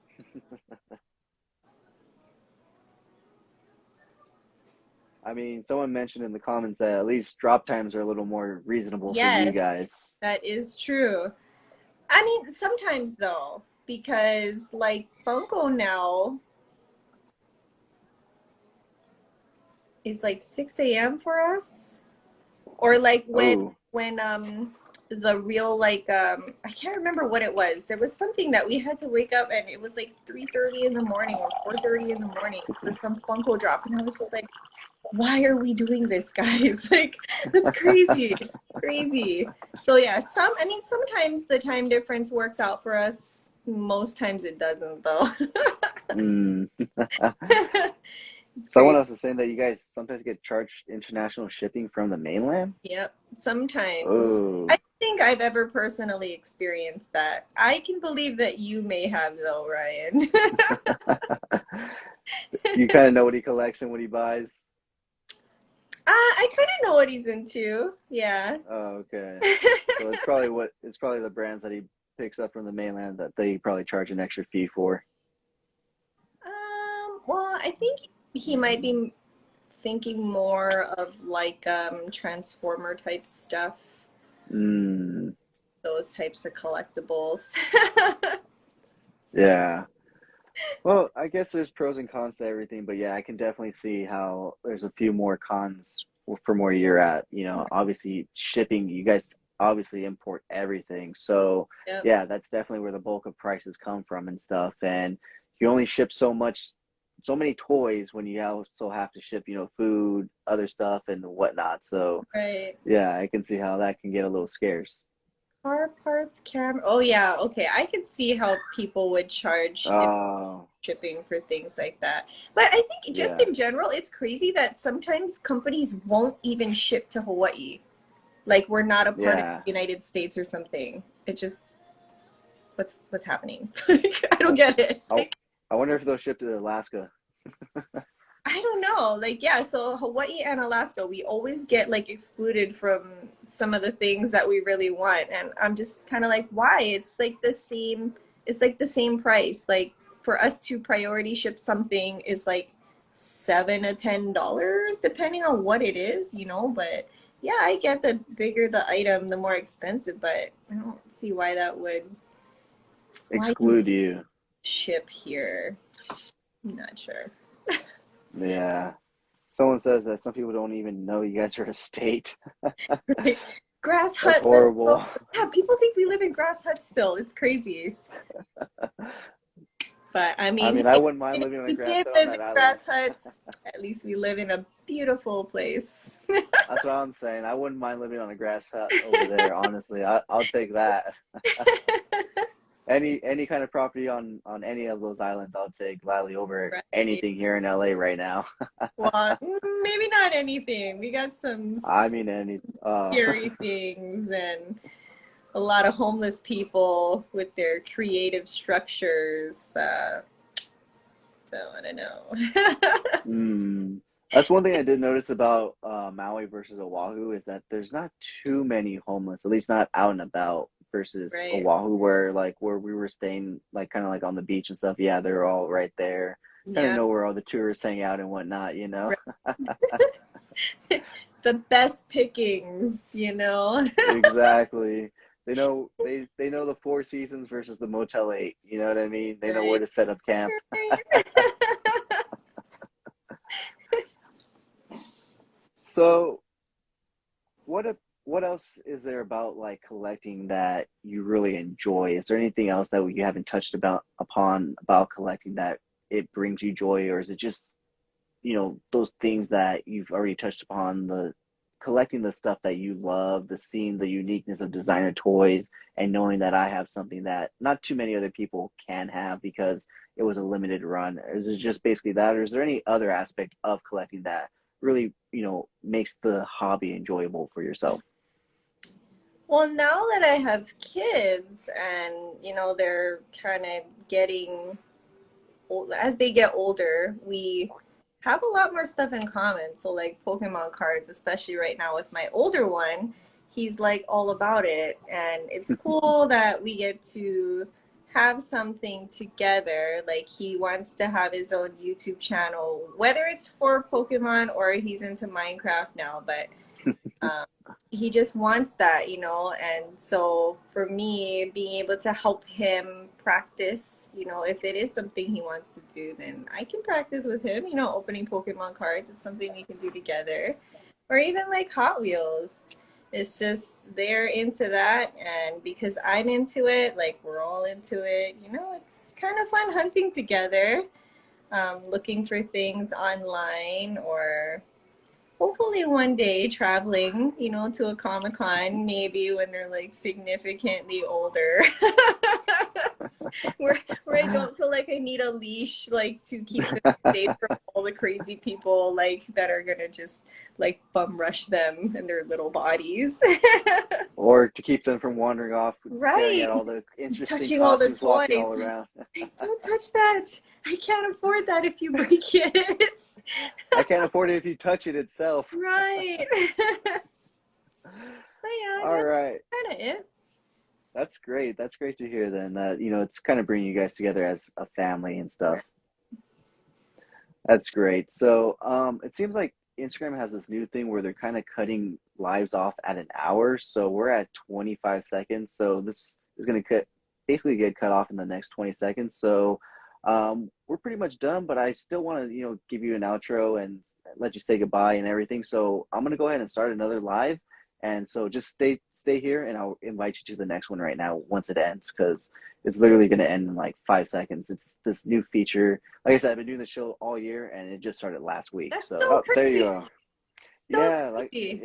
someone mentioned in the comments that at least drop times are a little more reasonable for you Yes, guys. that is true. I mean, sometimes though, because like Funko now is like 6 a.m. for us. Or like Oh, when the real like I can't remember what it was. There was something that we had to wake up and it was like 3:30 in the morning or 4:30 in the morning for some Funko drop. And I was just like, why are we doing this, guys? Like, that's crazy. Crazy. So yeah, I mean sometimes the time difference works out for us. Most times it doesn't though. mm. It's Someone crazy. else is saying that you guys sometimes get charged international shipping from the mainland. Yep, sometimes. I Oh. don't think I've ever personally experienced that. I can believe that you may have, though, Ryan. You kind of know what he collects and what he buys. I kind of know what he's into. Yeah. Oh, okay. So it's probably the brands that he picks up from the mainland that they probably charge an extra fee for. Well, I think he might be thinking more of like Transformer type stuff, Mm, those types of collectibles. yeah. Well, I guess there's pros and cons to everything, but yeah, I can definitely see how there's a few more cons from where you're at. Obviously shipping, you guys obviously import everything. So Yep. yeah, that's definitely where the bulk of prices come from and stuff. And you only ship so many toys when you also have to ship, food, other stuff and whatnot. So Right. yeah, I can see how that can get a little scarce. Car parts, camera. Oh yeah, okay. I could see how people would charge Oh, shipping for things like that. But I think just yeah. in general, it's crazy that sometimes companies won't even ship to Hawaii. Like we're not a part of Yeah. the United States or something. It just what's happening? Like, I don't get it. I, Like I wonder if they'll ship to Alaska. I don't know. Like yeah, so Hawaii and Alaska, we always get like excluded from some of the things that we really want. And I'm just kind of like, why? It's like the same price. Like for us to priority ship something is like $7 to $10, depending on what it is. But yeah, I get the bigger the item, the more expensive, but I don't see why you Exclude you. ship here. I'm not sure. Yeah. Someone says that some people don't even know you guys are a state. Right? Grass That's hut. horrible. Yeah, people think we live in grass huts still. It's crazy. But I I mean, mean, I hey, wouldn't mind even if living on a we grass did hut on live in that island. grass huts, at least we live in a beautiful place. That's what I'm saying. I wouldn't mind living on a grass hut over there, honestly. I'll take that. Any kind of property on any of those islands, I'll take gladly over Right. anything here in LA right now. Well, maybe not anything. We got some I mean, any. scary things and a lot of homeless people with their creative structures. So I don't know. Mm, that's one thing I did notice about Maui versus Oahu is that there's not too many homeless, at least not out and about, versus Right. Oahu, where like where we were staying, like kind of like on the beach and stuff. Yeah, they're all right there. Kind of Yeah. know where all the tourists hang out and whatnot, you know? Right. The best pickings. Exactly. They know the Four Seasons versus the Motel 8. You know what I mean? They know where Right. to set up camp. Right. So what if, what else is there about like collecting that you really enjoy? Is there anything else that you haven't touched about upon about collecting that it brings you joy, or is it just, those things that you've already touched upon, the collecting the stuff that you love, the seeing the uniqueness of designer toys, and knowing that I have something that not too many other people can have because it was a limited run? Is it just basically that, or is there any other aspect of collecting that really, makes the hobby enjoyable for yourself? Well, now that I have kids and, they're kind of getting old, as they get older, we have a lot more stuff in common. So, like Pokemon cards, especially right now with my older one, he's like all about it. And it's cool that we get to have something together. Like, he wants to have his own YouTube channel, whether it's for Pokemon or he's into Minecraft now, but um, he just wants that. And so for me, being able to help him practice, if it is something he wants to do, then I can practice with him, opening Pokemon cards. It's something we can do together. Or even like Hot Wheels. It's just they're into that, and because I'm into it, like we're all into it, it's kind of fun hunting together, looking for things online or hopefully one day traveling, to a Comic Con, maybe when they're like significantly older, where I don't feel like I need a leash, like to keep them safe from all the crazy people, like that are gonna just like bum rush them in their little bodies. Or to keep them from wandering off, staring Right. at all the interesting Touching all the costumes walking toys. all around. Like, don't touch that. I can't afford that if you break it. I can't afford it if you touch it itself. Right. But yeah, All that's right. kind of it. That's great. That's great to hear then that, it's kind of bringing you guys together as a family and stuff. Right. That's great. So, it seems like Instagram has this new thing where they're kind of cutting lives off at an hour. So we're at 25 seconds. So this is going to basically get cut off in the next 20 seconds. So, we're pretty much done, but I still want to, give you an outro and let you say goodbye and everything. So I'm going to go ahead and start another live. And so just stay here and I'll invite you to the next one right now once it ends because it's literally going to end in like 5 seconds. It's this new feature. Like I said, I've been doing the show all year and it just started last week. That's So, so oh, there you crazy. go. So Yeah, crazy.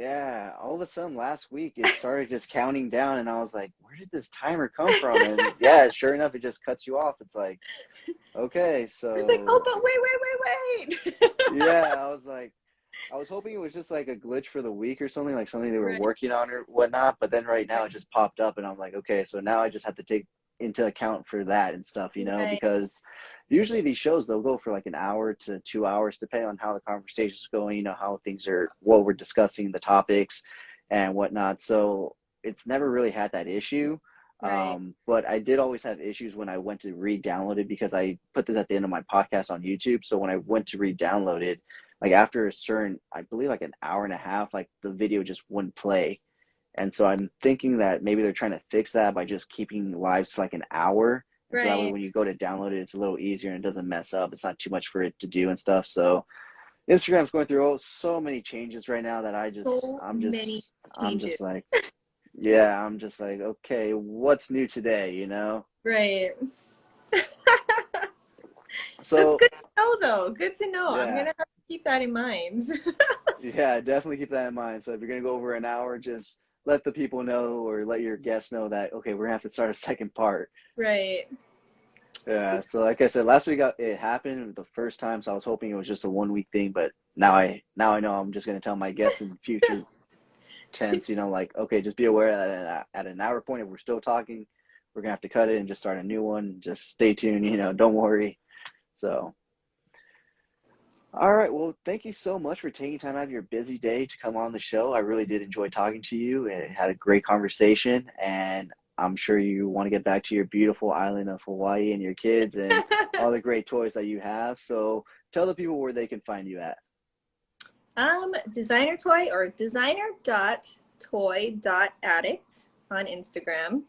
all of a sudden last week it started just counting down and I was like, where did this timer come from? And yeah, sure enough, it just cuts you off. It's like, okay, It's like, oh, so but wait. yeah, I was hoping it was just like a glitch for the week or something, like something they were Right, working on or whatnot. But then right now right, it just popped up, and I'm like, okay, so now I just have to take into account for that and stuff, right, because usually these shows they'll go for like an hour to 2 hours, depending on how the conversation's going, how things are, what we're discussing, the topics and whatnot. So it's never really had that issue. right, But I did always have issues when I went to re-download it because I put this at the end of my podcast on YouTube. So when I went to re-download it, like after a certain, I believe like an hour and a half, like the video just wouldn't play. And so I'm thinking that maybe they're trying to fix that by just keeping lives to like an hour. And so that way right. when you go to download it, it's a little easier and it doesn't mess up. It's not too much for it to do and stuff. So Instagram's going through so many changes right now that So many I'm changes. just like, yeah, I'm just like, okay, what's new today, Right. That's So good to know, though. Good to know. I'm yeah, gonna have to keep that in mind. yeah, definitely keep that in mind. So if you're gonna go over an hour, just let the people know or let your guests know that okay, we're gonna have to start a second part. Right. Yeah. So like I said, last week it happened the first time, so I was hoping it was just a 1 week thing, but now I know I'm just gonna tell my guests in future tense, like okay, just be aware that at an hour point, if we're still talking, we're gonna have to cut it and just start a new one. Just stay tuned, don't worry. So. All right. Well, thank you so much for taking time out of your busy day to come on the show. I really did enjoy talking to you and had a great conversation. And I'm sure you want to get back to your beautiful island of Hawaii and your kids and all the great toys that you have. So tell the people where they can find you at. Designer toy or designer.toy.addict on Instagram.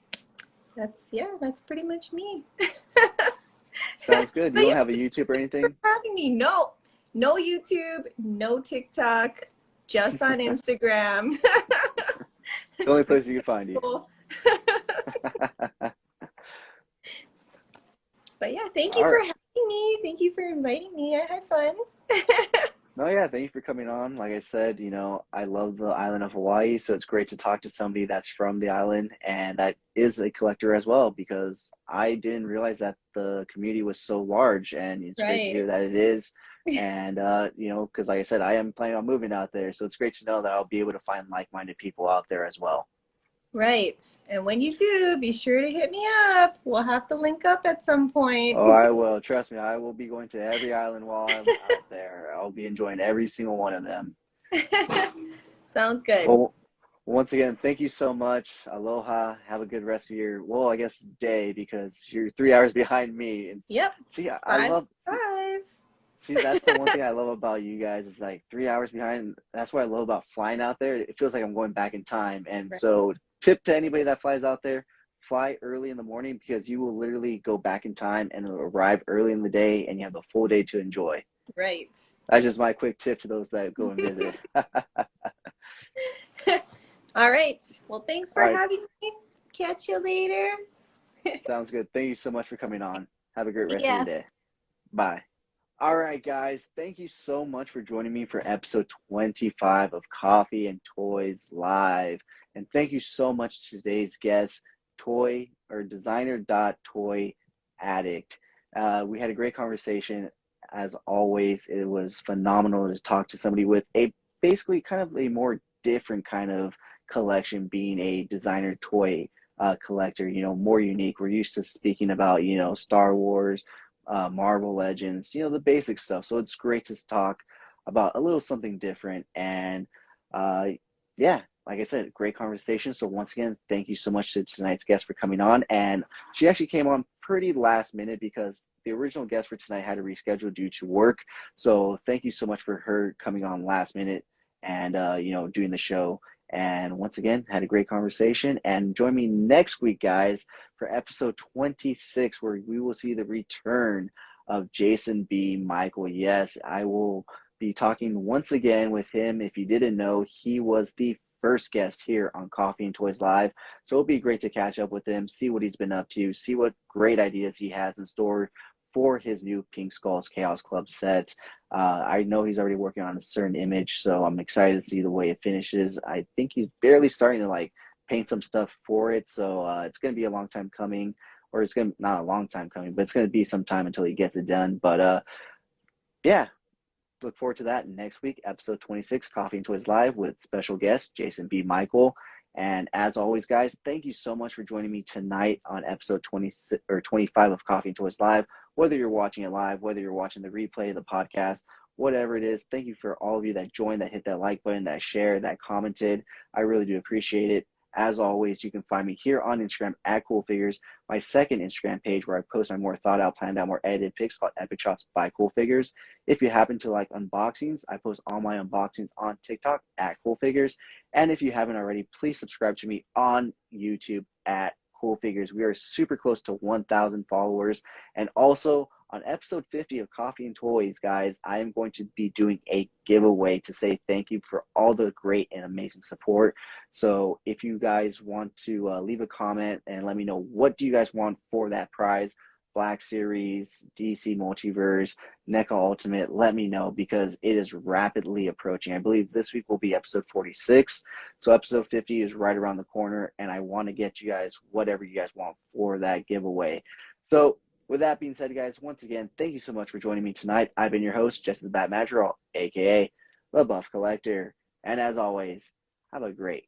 That's pretty much me. Sounds good. You But don't yeah, have a YouTube or anything? for having me. No, no YouTube, no TikTok, just on Instagram. The only place you can find you. Cool. But yeah, thank you All for right. having me. Thank you for inviting me. I had fun. No, yeah, thank you for coming on. Like I said, I love the island of Hawaii, so it's great to talk to somebody that's from the island and that is a collector as well, because I didn't realize that the community was so large, and it's great to Right. hear that it is. And because like I said, I am planning on moving out there, so it's great to know that I'll be able to find like-minded people out there as well. Right. And when you do, be sure to hit me up. We'll have to link up at some point. Oh, I will. Trust me, I will be going to every island while I'm out there. I'll be enjoying every single one of them. Sounds good. Well, once again, thank you so much. Aloha. Have a good rest of your, well, I guess day, because you're 3 hours behind me. And Yep. see, I Five love, five. see, that's the one thing I love about you guys is like 3 hours behind. That's what I love about flying out there. It feels like I'm going back in time. And Right. so, tip to anybody that flies out there, fly early in the morning, because you will literally go back in time and it'll arrive early in the day and you have the full day to enjoy. Right. That's just my quick tip to those that go and visit. All right. Well, thanks All for right. having me. Catch you later. Sounds good. Thank you so much for coming on. Have a great rest of your Yeah. day. Bye. All right, guys. Thank you so much for joining me for episode 25 of Coffee and Toys Live. And thank you so much to today's guest, Toy or Designer Toy Addict. We had a great conversation. As always, it was phenomenal to talk to somebody with a basically kind of a more different kind of collection, being a designer toy collector, more unique. We're used to speaking about, Star Wars, Marvel Legends, the basic stuff. So it's great to talk about a little something different. And yeah, like I said, great conversation. So once again, thank you so much to tonight's guest for coming on. And she actually came on pretty last minute because the original guest for tonight had to reschedule due to work. So thank you so much for her coming on last minute and doing the show. And once again, had a great conversation. And join me next week, guys, for episode 26, where we will see the return of Jason B. Michael. Yes, I will be talking once again with him. If you didn't know, he was the first guest here on Coffee and Toys Live. So it'll be great to catch up with him, see what he's been up to, see what great ideas he has in store for his new Pink Skulls Chaos Club set. I know he's already working on a certain image, so I'm excited to see the way it finishes. I think he's barely starting to like paint some stuff for it, so it's going to be a long time coming, or it's going to not a long time coming, but it's going to be some time until he gets it done. But yeah, look forward to that next week, episode 26, Coffee and Toys Live, with special guest Jason B. Michael. And as always, guys, thank you so much for joining me tonight on episode 26 or 25 of Coffee and Toys Live. Whether you're watching it live, whether you're watching the replay of the podcast, whatever it is, thank you for all of you that joined, that hit that like button, that shared, that commented. I really do appreciate it. As always, you can find me here on Instagram at CoolFigurez, my second Instagram page where I post my more thought out, planned out, more edited pics called Epic Shots by CoolFigurez. If you happen to like unboxings, I post all my unboxings on TikTok at CoolFigurez. And if you haven't already, please subscribe to me on YouTube at CoolFigurez. We are super close to 1,000 followers. And also on episode 50 of Coffee and Toys, guys, I am going to be doing a giveaway to say thank you for all the great and amazing support. So if you guys want to leave a comment and let me know what do you guys want for that prize, Black Series, DC Multiverse, NECA Ultimate, let me know because it is rapidly approaching. I believe this week will be episode 46. So episode 50 is right around the corner, and I want to get you guys whatever you guys want for that giveaway. So with that being said, guys, once again, thank you so much for joining me tonight. I've been your host, Jesse the Bat Madrigal, aka the Buff Collector. And as always, have a great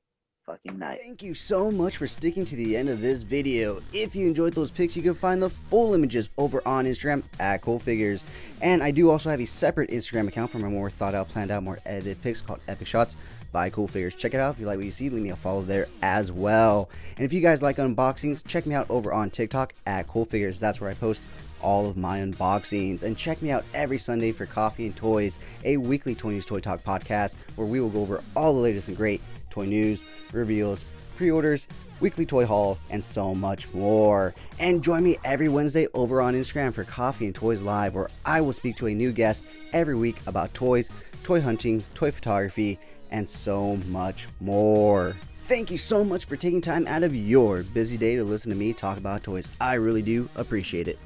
fucking night. Thank you so much for sticking to the end of this video. If you enjoyed those pics, you can find the full images over on Instagram at CoolFigurez. And I do also have a separate Instagram account for my more thought out, planned out, more edited pics called Epic Shots by CoolFigurez. Check it out. If you like what you see, leave me a follow there as well. And if you guys like unboxings, check me out over on TikTok at CoolFigurez. That's where I post all of my unboxings. And check me out every Sunday for Coffee and Toys, a weekly Toy News Toy Talk podcast where we will go over all the latest and great toy news, reveals, pre-orders, weekly toy haul, and so much more. And join me every Wednesday over on Instagram for Coffee and Toys Live, where I will speak to a new guest every week about toys, toy hunting, toy photography, and so much more. Thank you so much for taking time out of your busy day to listen to me talk about toys. I really do appreciate it.